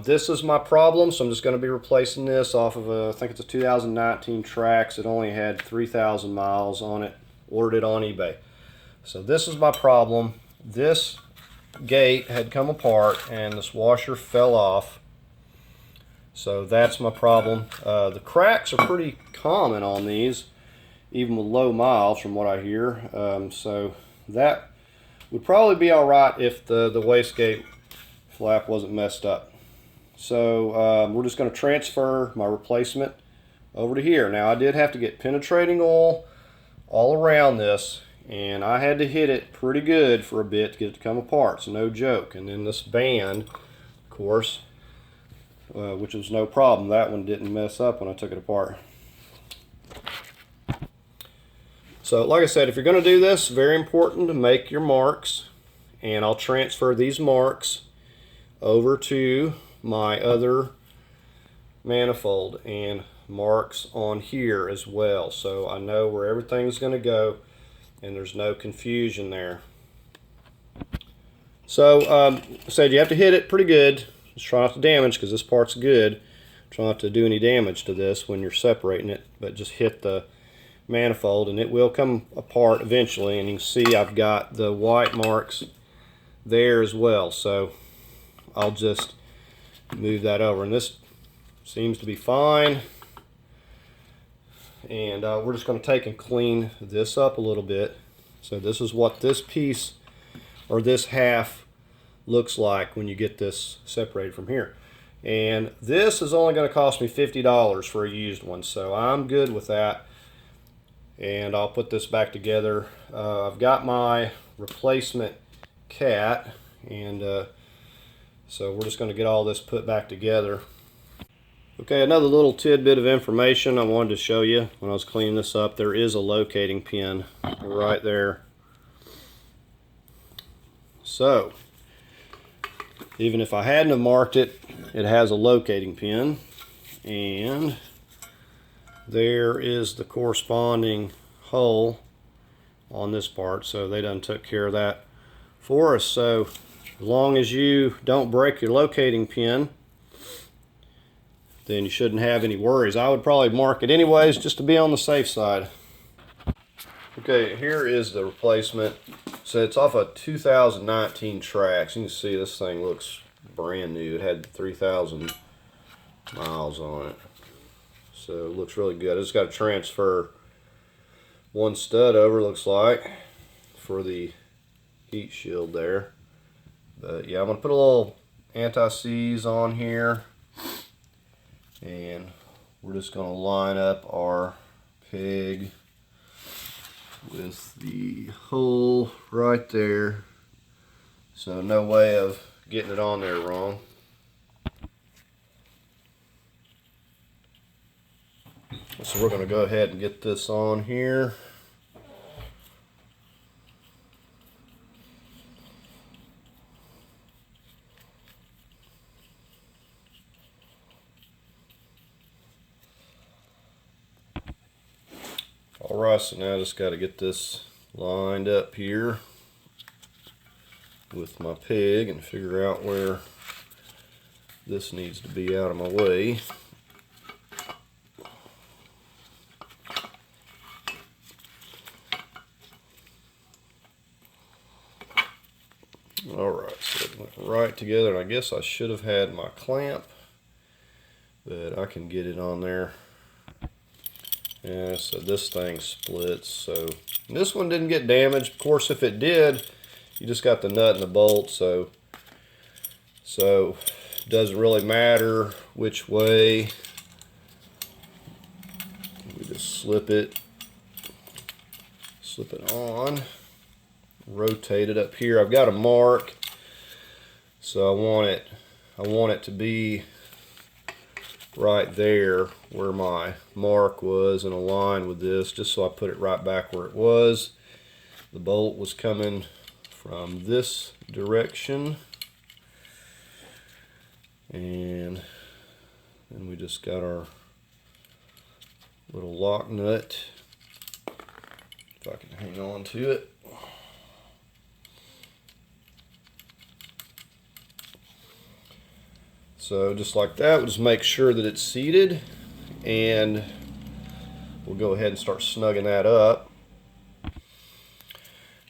This is my problem, so I'm just going to be replacing this off of I think it's a 2019 Trax. It only had 3,000 miles on it. Ordered it on eBay. So this is my problem. This gate had come apart and this washer fell off, so that's my problem. The cracks are pretty common on these, even with low miles from what I hear, so that would probably be alright if the wastegate flap wasn't messed up. So we're just going to transfer my replacement over to here. Now I did have to get penetrating oil all around this, and I had to hit it pretty good for a bit to get it to come apart, so no joke. And then this band, of course, which was no problem. That one didn't mess up when I took it apart. So like I said, if you're going to do this, very important to make your marks, and I'll transfer these marks over to my other manifold and marks on here as well, so I know where everything's going to go and there's no confusion there. So said you have to hit it pretty good. Just try not to damage, because this part's good. Try not to do any damage to this when you're separating it, but just hit the manifold and it will come apart eventually. And you can see I've got the white marks there as well, so I'll just move that over, and this seems to be fine. And we're just going to take and clean this up a little bit. So this is what this piece, or this half, looks like when you get this separated from here. And this is only going to cost me $50 for a used one, so I'm good with that. And I'll put this back together. I've got my replacement cat, and so we're just going to get all this put back together. Okay, another little tidbit of information I wanted to show you when I was cleaning this up. There is a locating pin right there. So, even if I hadn't have marked it, it has a locating pin. And there is the corresponding hole on this part. So they done took care of that for us. So, as long as you don't break your locating pin, then you shouldn't have any worries. I would probably mark it anyways, just to be on the safe side. Okay, here is the replacement. So it's off a 2019 Trax. You can see this thing looks brand new. It had 3,000 miles on it. So it looks really good. I just got to transfer one stud over, looks like, for the heat shield there. But yeah, I'm going to put a little anti-seize on here. And we're just going to line up our peg with the hole right there So no way of getting it on there wrong. So we're going to go ahead and get this on here. Alright, so now I just got to get this lined up here with my peg and figure out where this needs to be out of my way. Alright, so it went right together, and I guess I should have had my clamp, but I can get it on there. Yeah, so this thing splits, so this one didn't get damaged. Of course, if it did, you just got the nut and the bolt, so it doesn't really matter which way. We just slip it on, rotate it up here. I've got a mark, so I want it to be right there where my mark was and align with this, just so I put it right back where it was. The bolt was coming from this direction, and then we just got our little lock nut, if I can hang on to it. So just like that, we'll just make sure that it's seated, and we'll go ahead and start snugging that up.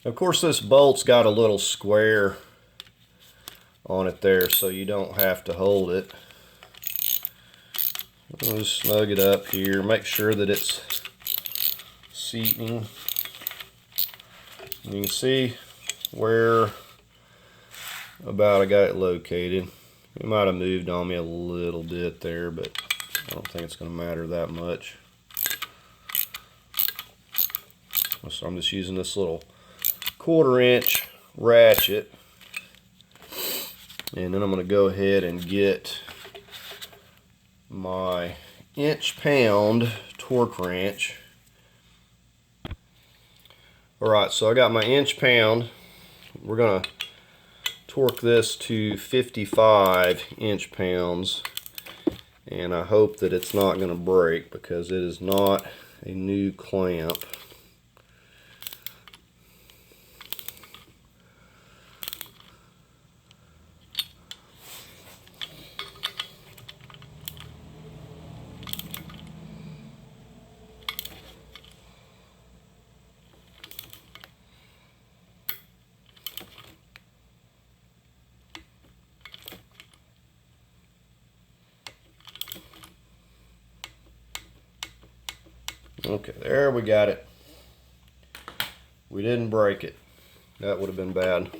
Of course, this bolt's got a little square on it there, so you don't have to hold it. We'll just snug it up here, make sure that it's seating. You can see where about I got it located. It might have moved on me a little bit there, but I don't think it's going to matter that much. So I'm just using this little 1/4 inch ratchet, and then I'm going to go ahead and get my 1 pound torque wrench. Alright, so I got my 1 pound. We're going to torque this to 55 inch-pounds, and I hope that it's not going to break because it is not a new clamp. Okay, there we got it. We didn't break it. That would have been bad.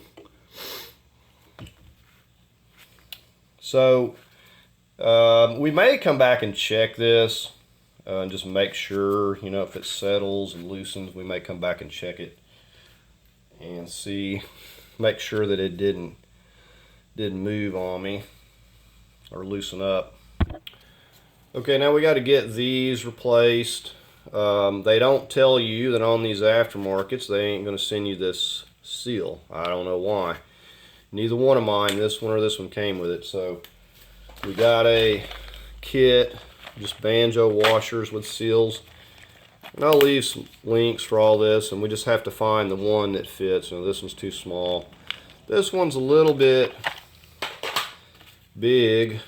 So we may come back and check this and just make sure, you know, if it settles and loosens, we may come back and check it and see, make sure that it didn't move on me or loosen up. Okay, now we got to get these replaced. They don't tell you that on these aftermarkets they ain't going to send you this seal. I don't know why. Neither one of mine, this one or this one, came with it. So we got a kit, just banjo washers with seals. And I'll leave some links for all this, and we just have to find the one that fits. You know, this one's too small. This one's a little bit big,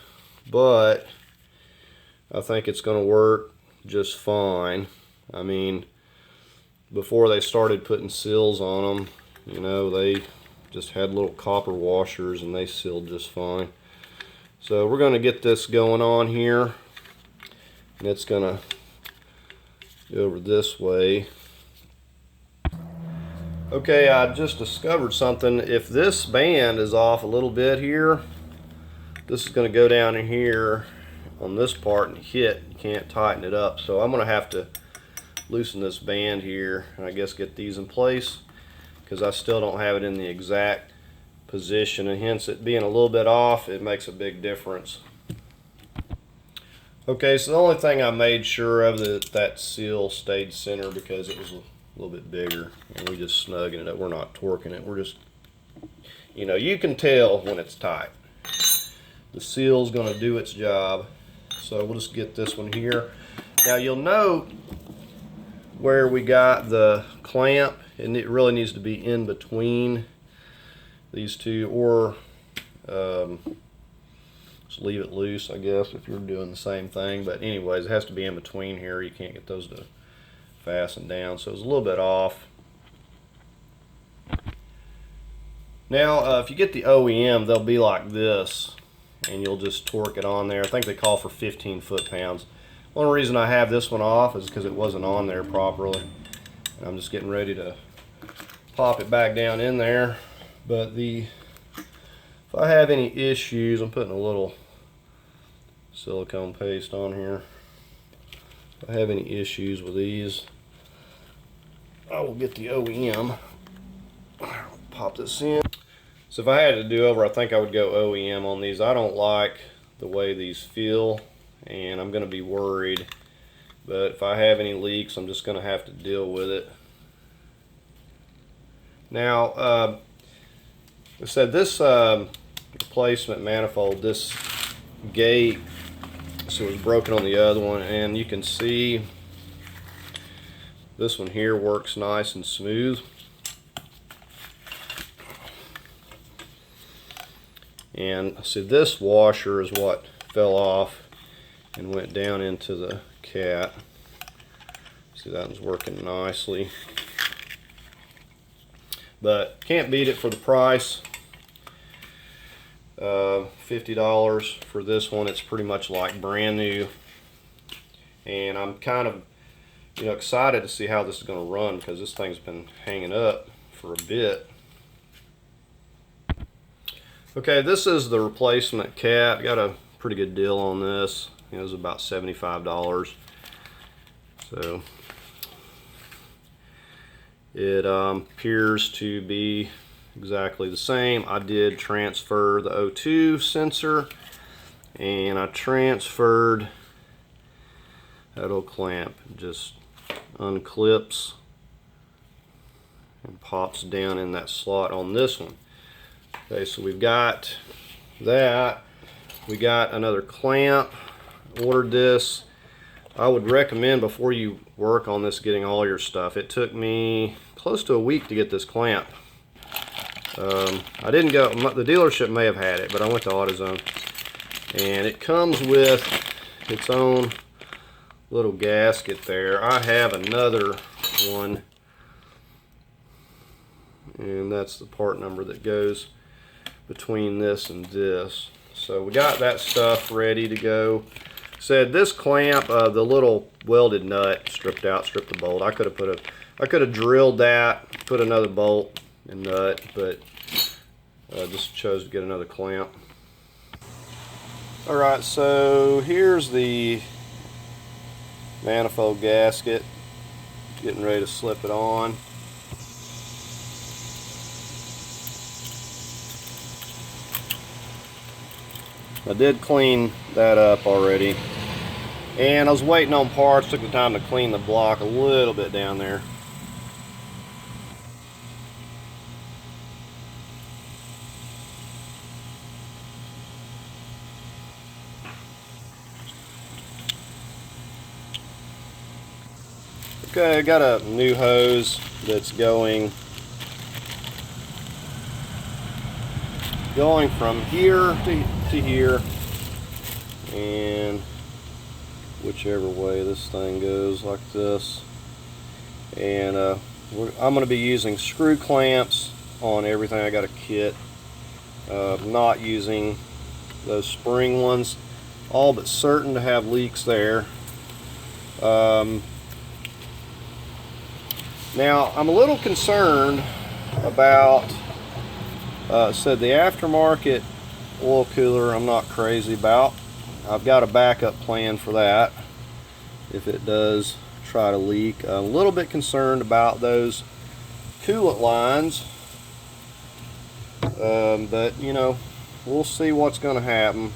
but I think it's going to work just fine. I mean, before they started putting seals on them, you know, they just had little copper washers and they sealed just fine. So we're going to get this going on here, and it's going to go over this way. Okay, I just discovered something. If this band is off a little bit here, this is going to go down in here on this part and hit. You can't tighten it up, so I'm going to have to loosen this band here and I guess get these in place, because I still don't have it in the exact position, and hence it being a little bit off, it makes a big difference. Okay, so the only thing I made sure of that seal stayed center because it was a little bit bigger, and we just snugging it up. We're not torquing it. We're just, you know, you can tell when it's tight. The seal's going to do its job. So we'll just get this one here. Now you'll note where we got the clamp, and it really needs to be in between these two, or just leave it loose, I guess, if you're doing the same thing. But anyways, it has to be in between here. You can't get those to fasten down, so it's a little bit off. Now if you get the OEM, they'll be like this, and you'll just torque it on there. I think they call for 15 foot-pounds. One reason I have this one off is because it wasn't on there properly, and I'm just getting ready to pop it back down in there. But if I have any issues, I'm putting a little silicone paste on here. If I have any issues with these, I will get the OEM. Pop this in. So if I had to do over, I think I would go OEM on these. I don't like the way these feel, and I'm going to be worried. But if I have any leaks, I'm just going to have to deal with it. Now, I said this replacement manifold, this gate, so it was broken on the other one, and you can see this one here works nice and smooth. And see, this washer is what fell off and went down into the cat. See, that one's working nicely. But can't beat it for the price. $50 for this one. It's pretty much like brand new. And I'm kind of, you know, excited to see how this is going to run, because this thing's been hanging up for a bit. Okay, this is the replacement cat. Got a pretty good deal on this. It was about $75. So it appears to be exactly the same. I did transfer the O2 sensor, and I transferred that little clamp. It just unclips and pops down in that slot on this one. Okay, so we've got that. We got another clamp. Ordered this. I would recommend, before you work on this, getting all your stuff. It took me close to a week to get this clamp. I didn't go, the dealership may have had it, but I went to AutoZone. And it comes with its own little gasket there. I have another one, and that's the part number that goes between this and this. So we got that stuff ready to go. Said this clamp, the little welded nut stripped the bolt. I could have drilled that, put another bolt and nut, but just chose to get another clamp. Alright, so here's the manifold gasket. Getting ready to slip it on. I did clean that up already, and I was waiting on parts. Took the time to clean the block a little bit down there. Okay, I got a new hose that's going from here to here, and whichever way this thing goes, like this. And I'm going to be using screw clamps on everything. I got a kit. Not using those spring ones. All but certain to have leaks there. Now I'm a little concerned about said the aftermarket oil cooler. I'm not crazy about. I've got a backup plan for that if it does try to leak. I'm a little bit concerned about those coolant lines. But you know, we'll see what's going to happen.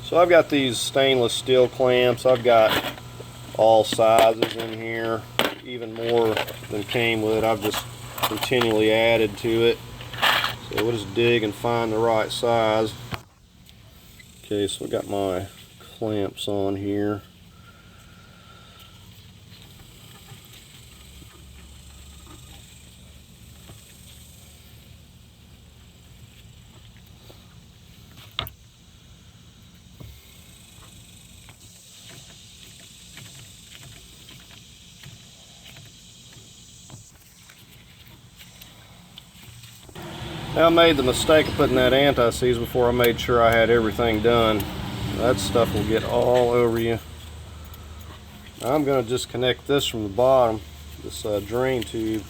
So I've got these stainless steel clamps. I've got all sizes in here, even more than came with it. I've just continually added to it. So we'll just dig and find the right size. Okay, so I got my clamps on here. Now I made the mistake of putting that anti-seize before I made sure I had everything done. That stuff will get all over you. Now I'm going to disconnect this from the bottom, this drain tube.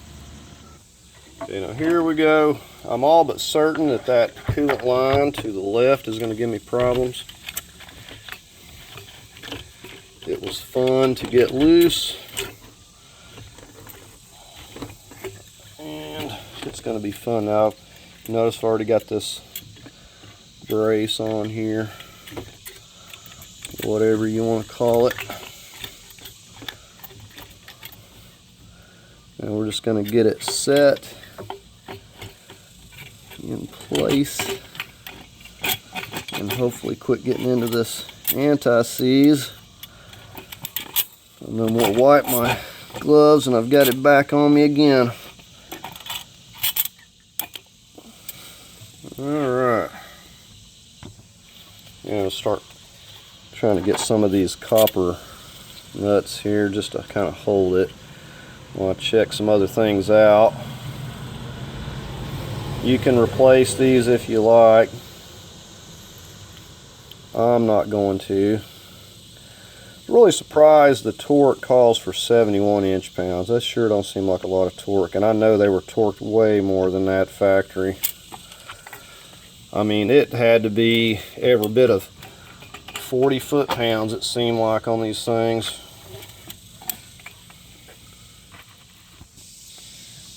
Okay, now here we go. I'm all but certain that that coolant line to the left is going to give me problems. It was fun to get loose, and it's going to be fun now. Notice I've already got this brace on here, whatever you want to call it. And we're just going to get it set in place and hopefully quit getting into this anti-seize. And then we'll wipe my gloves, and I've got it back on me again. Alright. Yeah, I'll start trying to get some of these copper nuts here just to kind of hold it while I check some other things out. You can replace these if you like. I'm not going to. Really surprised the torque calls for 71 inch-pounds. That sure don't seem like a lot of torque, and I know they were torqued way more than that factory. I mean, it had to be every bit of 40 foot-pounds, it seemed like, on these things.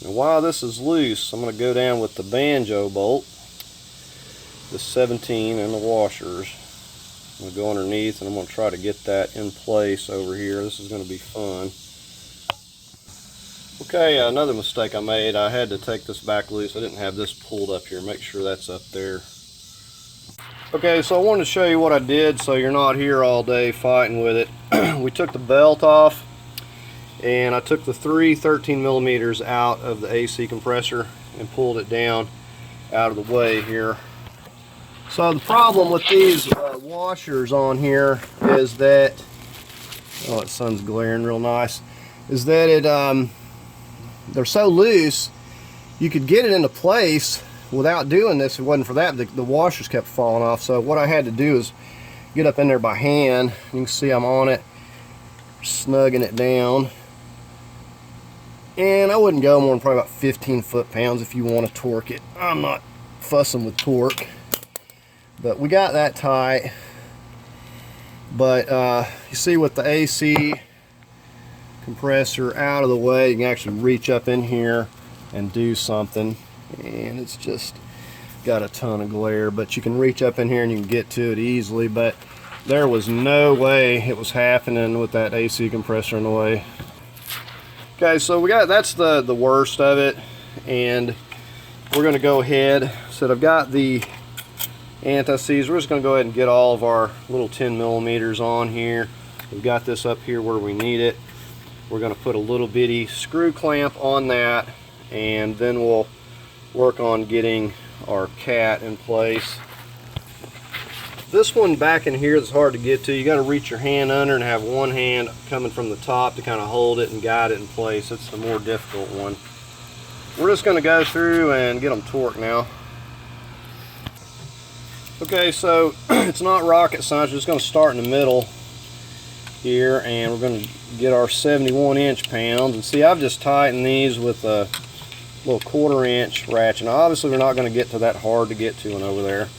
And while this is loose, I'm going to go down with the banjo bolt, the 17 and the washers. I'm going to go underneath, and I'm going to try to get that in place over here. This is going to be fun. Okay, another mistake I made. I had to take this back loose. I didn't have this pulled up here. Make sure that's up there. Okay, so I wanted to show you what I did so you're not here all day fighting with it. We took the belt off, and I took the three 13 millimeters out of the AC compressor and pulled it down out of the way here. So the problem with these washers on here is that, oh, the sun's glaring real nice, is that they're so loose you could get it into place without doing this. If it wasn't for that, the washers kept falling off. So what I had to do is get up in there by hand. You can see I'm on it, snugging it down. And I wouldn't go more than probably about 15 foot-pounds if you want to torque it. I'm not fussing with torque. But we got that tight. But you see, with the AC compressor out of the way, you can actually reach up in here and do something. And it's just got a ton of glare, but you can reach up in here and you can get to it easily. But there was no way it was happening with that AC compressor in the way. Okay, so we got, that's the worst of it, and we're going to go ahead. So I've got the anti-seize. We're just going to go ahead and get all of our little 10 millimeters on here. We've got this up here where we need it. We're going to put a little bitty screw clamp on that, and then we'll work on getting our cat in place. This one back in here that's hard to get to. You got to reach your hand under and have one hand coming from the top to kind of hold it and guide it in place. It's the more difficult one. We're just going to go through and get them torqued now. Okay, so it's not rocket science. We're just going to start in the middle here, and we're going to get our 71 inch-pounds. And see, I've just tightened these with a little 1/4 inch ratchet. Now, obviously, we're not going to get to that hard to get to one over there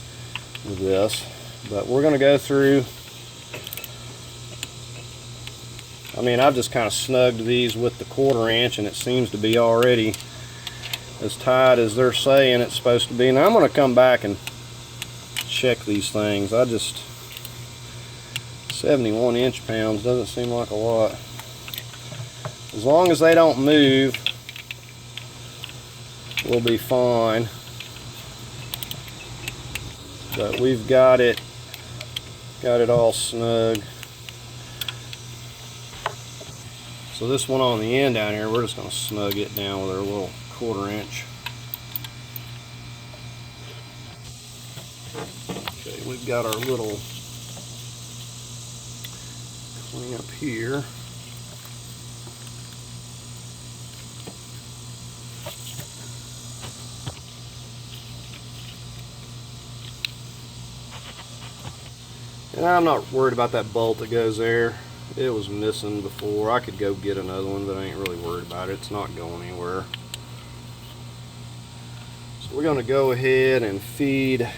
with this, but we're going to go through. I mean, I've just kind of snugged these with the 1/4 inch, and it seems to be already as tight as they're saying it's supposed to be. Now I'm going to come back and check these things. 71 inch-pounds doesn't seem like a lot. As long as they don't move, we'll be fine. But we've got it all snug. So this one on the end down here, we're just going to snug it down with our little 1/4 inch. Okay, we've got our little clamp here. And I'm not worried about that bolt that goes there. It was missing before. I could go get another one, but I ain't really worried about it. It's not going anywhere. So we're going to go ahead and feed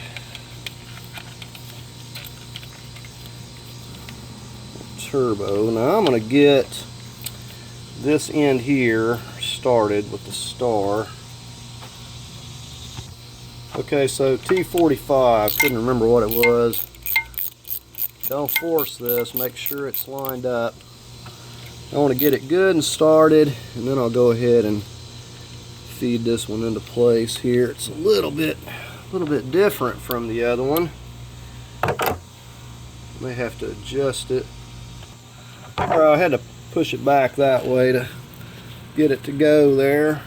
turbo. Now I'm going to get this end here started with the star. Okay, so T45, couldn't remember what it was. Don't force this, make sure it's lined up. I want to get it good and started, and then I'll go ahead and feed this one into place here. It's a little bit different from the other one. May have to adjust it. I had to push it back that way to get it to go there.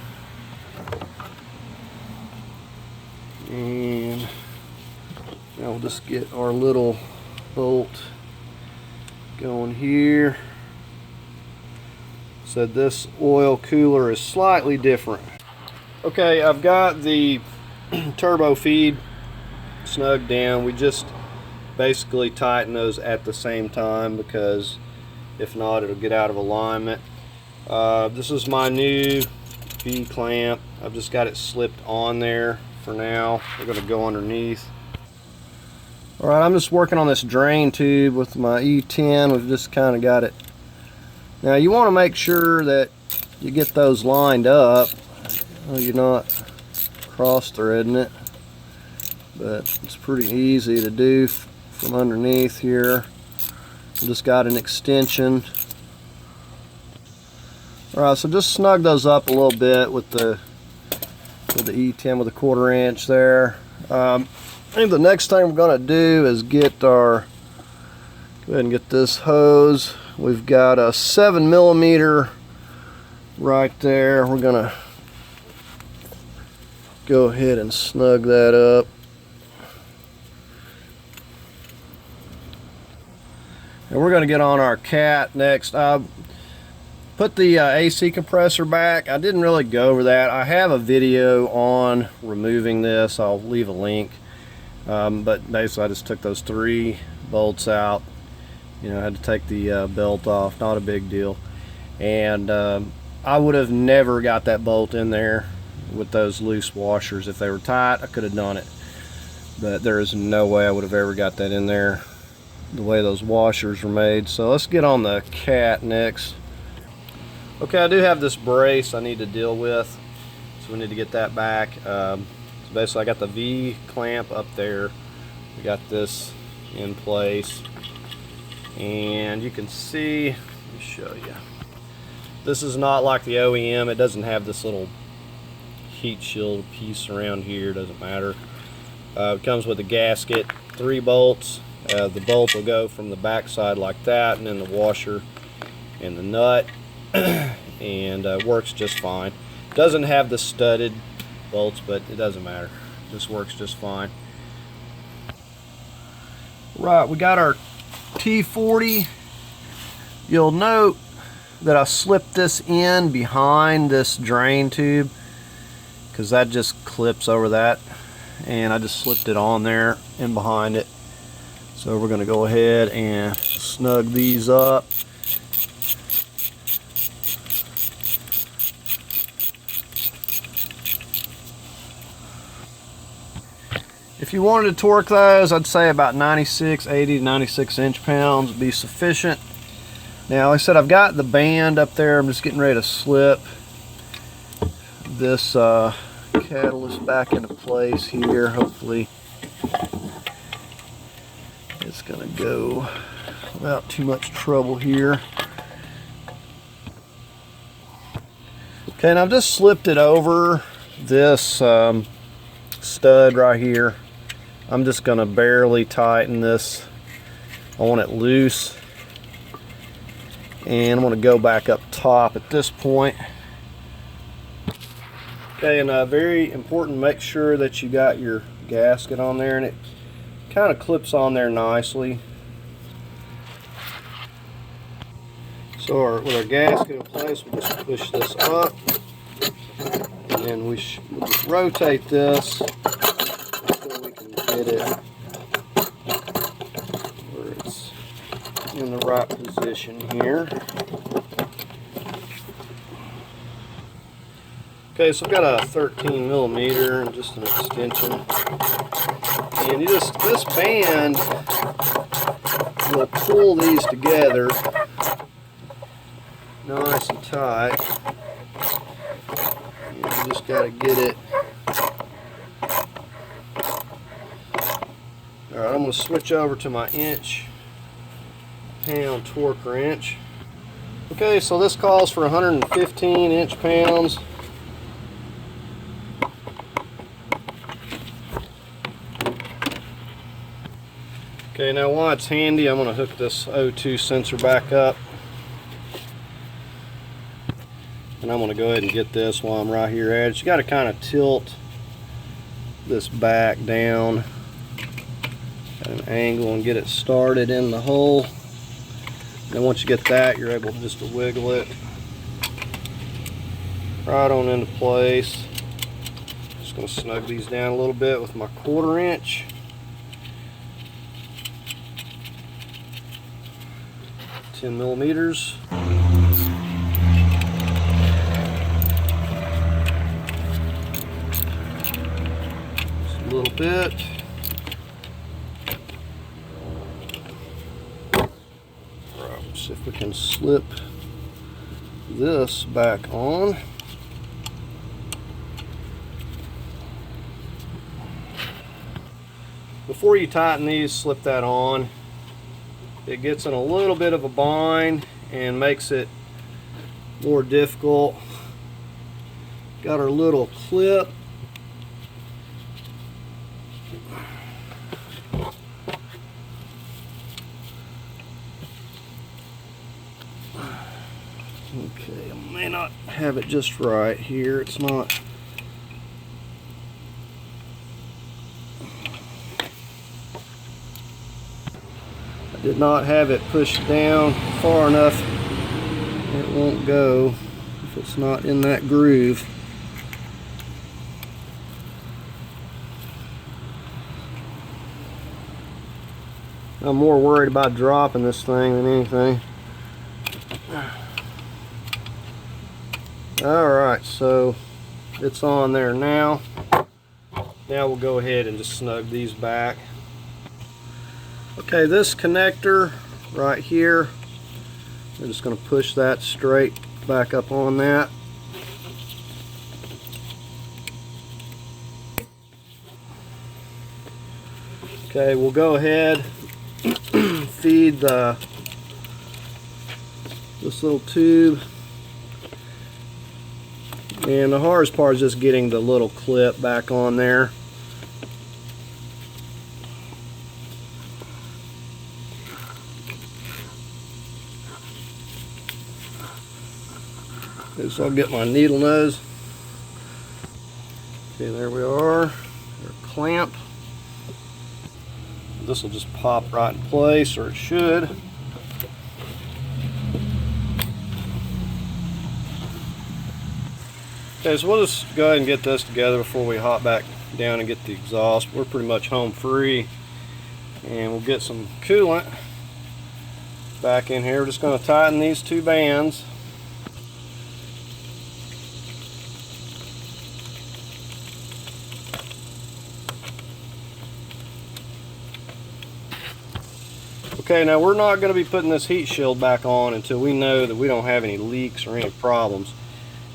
And now we'll just get our little bolt going here. So this oil cooler is slightly different. Okay, I've got the turbo feed snugged down. We just basically tighten those at the same time, because if not, it'll get out of alignment. This is my new V clamp. I've just got it slipped on there for now. We're going to go underneath. Alright, I'm just working on this drain tube with my E10. We've just kind of got it. Now you want to make sure that you get those lined up. You're not cross-threading it, but it's pretty easy to do from underneath here. I just got an extension. Alright, so just snug those up a little bit with the E10 with a 1/4 inch there. I think the next thing we're going to do is get our, go ahead and get this hose. We've got a 7mm right there. We're going to go ahead and snug that up. And we're going to get on our cat next. Put the AC compressor back. I didn't really go over that. I have a video on removing this. I'll leave a link. But basically I just took those 3 bolts out. You know, I had to take the belt off. Not a big deal. And I would have never got that bolt in there with those loose washers. If they were tight, I could have done it. But there is no way I would have ever got that in there the way those washers were made. So let's get on the cat next. Okay, I do have this brace I need to deal with, so we need to get that back. So basically I got the V clamp up there. We got this in place, and you can see, let me show you. This is not like the OEM. It doesn't have this little heat shield piece around here. Doesn't matter. It comes with a gasket, 3 bolts. The bolt will go from the back side like that, and then the washer and the nut, and works just fine. Doesn't have the studded bolts, but it doesn't matter. This works just fine. Right, we got our T40. You'll note that I slipped this in behind this drain tube, because that just clips over that, and I just slipped it on there and behind it. So we're going to go ahead and snug these up. If you wanted to torque those, I'd say about 80 to 96 inch-pounds would be sufficient. Now, like I said, I've got the band up there. I'm just getting ready to slip this catalyst back into place here. Hopefully it's gonna go without too much trouble here. Okay, and I've just slipped it over this stud right here. I'm just gonna barely tighten this. I want it loose, and I'm gonna go back up top at this point. Okay, and very important, make sure that you got your gasket on there, and it kind of clips on there nicely. So with our gasket in place, we'll just push this up, and then we'll just rotate this until we can get it where it's in the right position here. Okay, so I've got a 13 millimeter and just an extension, and this band will pull these together nice and tight. You just got to get it. Alright, I'm going to switch over to my inch-pound torque wrench. Okay, so this calls for 115 inch-pounds. Okay, now while it's handy, I'm going to hook this O2 sensor back up. And I'm going to go ahead and get this while I'm right here at it. You got to kind of tilt this back down at an angle and get it started in the hole. And once you get that, you're able just to wiggle it right on into place. Just going to snug these down a little bit with my 1/4 inch. millimeters. Just a little bit. Alright, let's see if we can slip this back on. Before you tighten these, slip that on. It gets in a little bit of a bind and makes it more difficult. Got our little clip. Okay, I may not have it just right here. It's not. Did not have it pushed down far enough. It won't go if it's not in that groove. I'm more worried about dropping this thing than anything. Alright, so it's on there now. Now we'll go ahead and just snug these back. Okay, this connector right here, we're just going to push that straight back up on that. Okay, we'll go ahead feed this little tube, and the hardest part is just getting the little clip back on there. So I'll get my needle nose. Okay, there we are. Our clamp. This will just pop right in place, or it should. Okay, so we'll just go ahead and get this together before we hop back down and get the exhaust. We're pretty much home free, and we'll get some coolant back in here. We're just going to tighten these two bands. Okay, now we're not going to be putting this heat shield back on until we know that we don't have any leaks or any problems.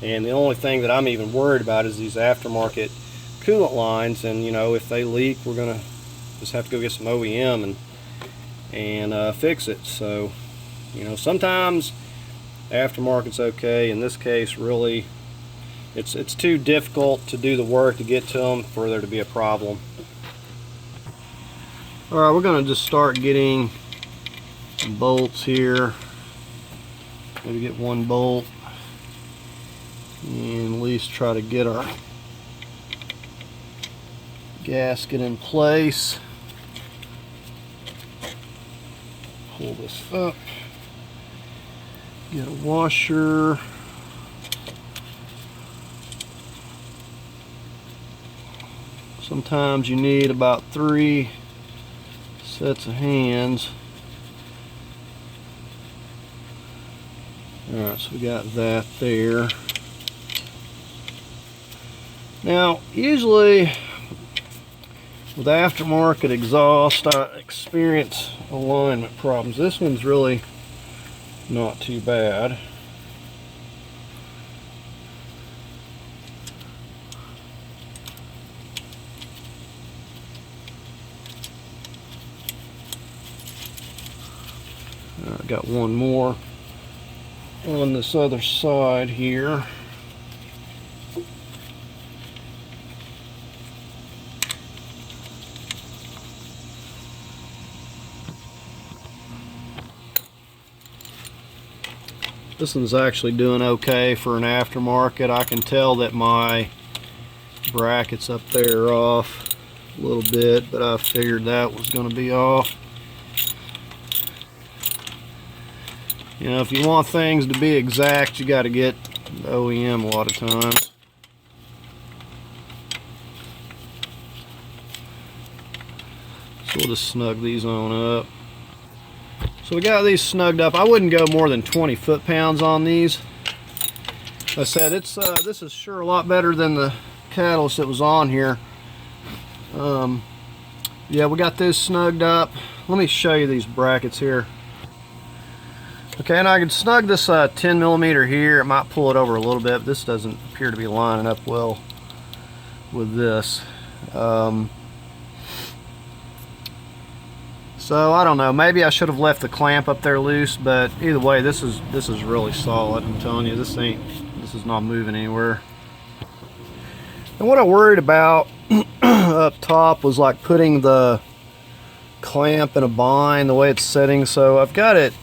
And the only thing that I'm even worried about is these aftermarket coolant lines, and you know, if they leak, we're gonna just have to go get some OEM and fix it. So, you know, sometimes aftermarket's okay. In this case, really, it's too difficult to do the work to get to them for there to be a problem. All right, we're gonna just start getting bolts here. Maybe get one bolt and at least try to get our gasket in place. Pull this up, get a washer. Sometimes you need about 3 sets of hands. Alright, so we got that there. Now, usually with aftermarket exhaust, I experience alignment problems. This one's really not too bad. I got one more on this other side here. This one's actually doing okay for an aftermarket. I can tell that my brackets up there are off a little bit, but I figured that was going to be off. You know, if you want things to be exact, you got to get the OEM a lot of times. So we'll just snug these on up. So we got these snugged up. I wouldn't go more than 20 foot-pounds on these. Like I said, it's this is sure a lot better than the catalyst that was on here. Yeah, we got this snugged up. Let me show you these brackets here. Okay, and I can snug this 10 millimeter here. It might pull it over a little bit, but this doesn't appear to be lining up well with this. So I don't know, maybe I should have left the clamp up there loose, but either way, this is really solid. I'm telling you, this is not moving anywhere. And what I worried about up top was like putting the clamp in a bind the way it's sitting. So I've got it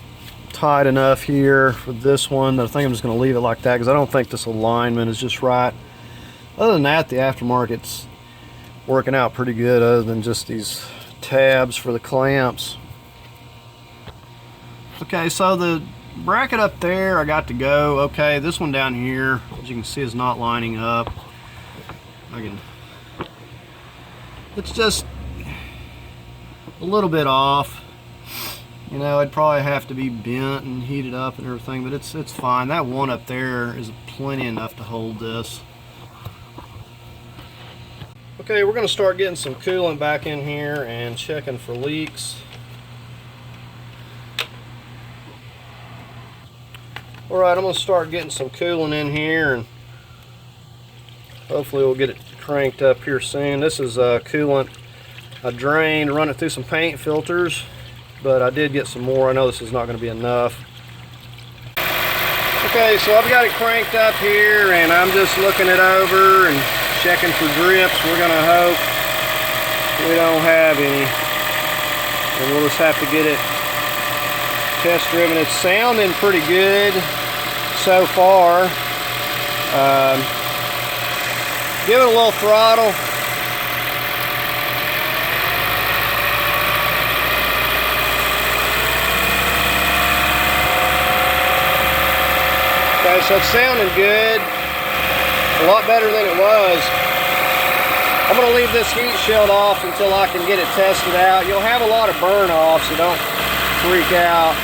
tight enough here for this one. I think I'm just going to leave it like that because I don't think this alignment is just right. Other than that, the aftermarket's working out pretty good, other than just these tabs for the clamps. Okay, so the bracket up there I got to go. Okay, this one down here, as you can see, is not lining up. It's just a little bit off. You know, it'd probably have to be bent and heated up and everything, but it's fine. That one up there is plenty enough to hold this. Okay, we're going to start getting some coolant back in here and checking for leaks. Alright, I'm going to start getting some coolant in here, and hopefully we'll get it cranked up here soon. This is coolant I drained, run it through some paint filters, but I did get some more. I know this is not going to be enough. Okay, so I've got it cranked up here, and I'm just looking it over and checking for drips. We're going to hope we don't have any, and we'll just have to get it test driven. It's sounding pretty good so far. Give it a little throttle. Okay, so it's sounding good. A lot better than it was. I'm going to leave this heat shield off until I can get it tested out. You'll have a lot of burn off, so don't freak out.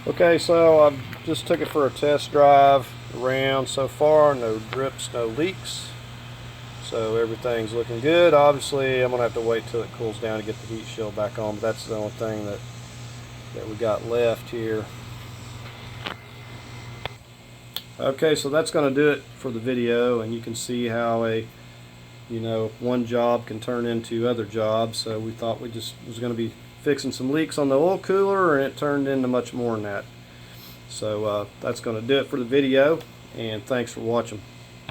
Okay, so I just took it for a test drive around. So far, no drips, no leaks. So everything's looking good. Obviously, I'm going to have to wait till it cools down to get the heat shield back on, but that's the only thing that we got left here. Okay, so that's going to do it for the video, and you can see how one job can turn into other jobs. So we thought we just was going to be fixing some leaks on the oil cooler, and it turned into much more than that. So that's going to do it for the video, and thanks for watching.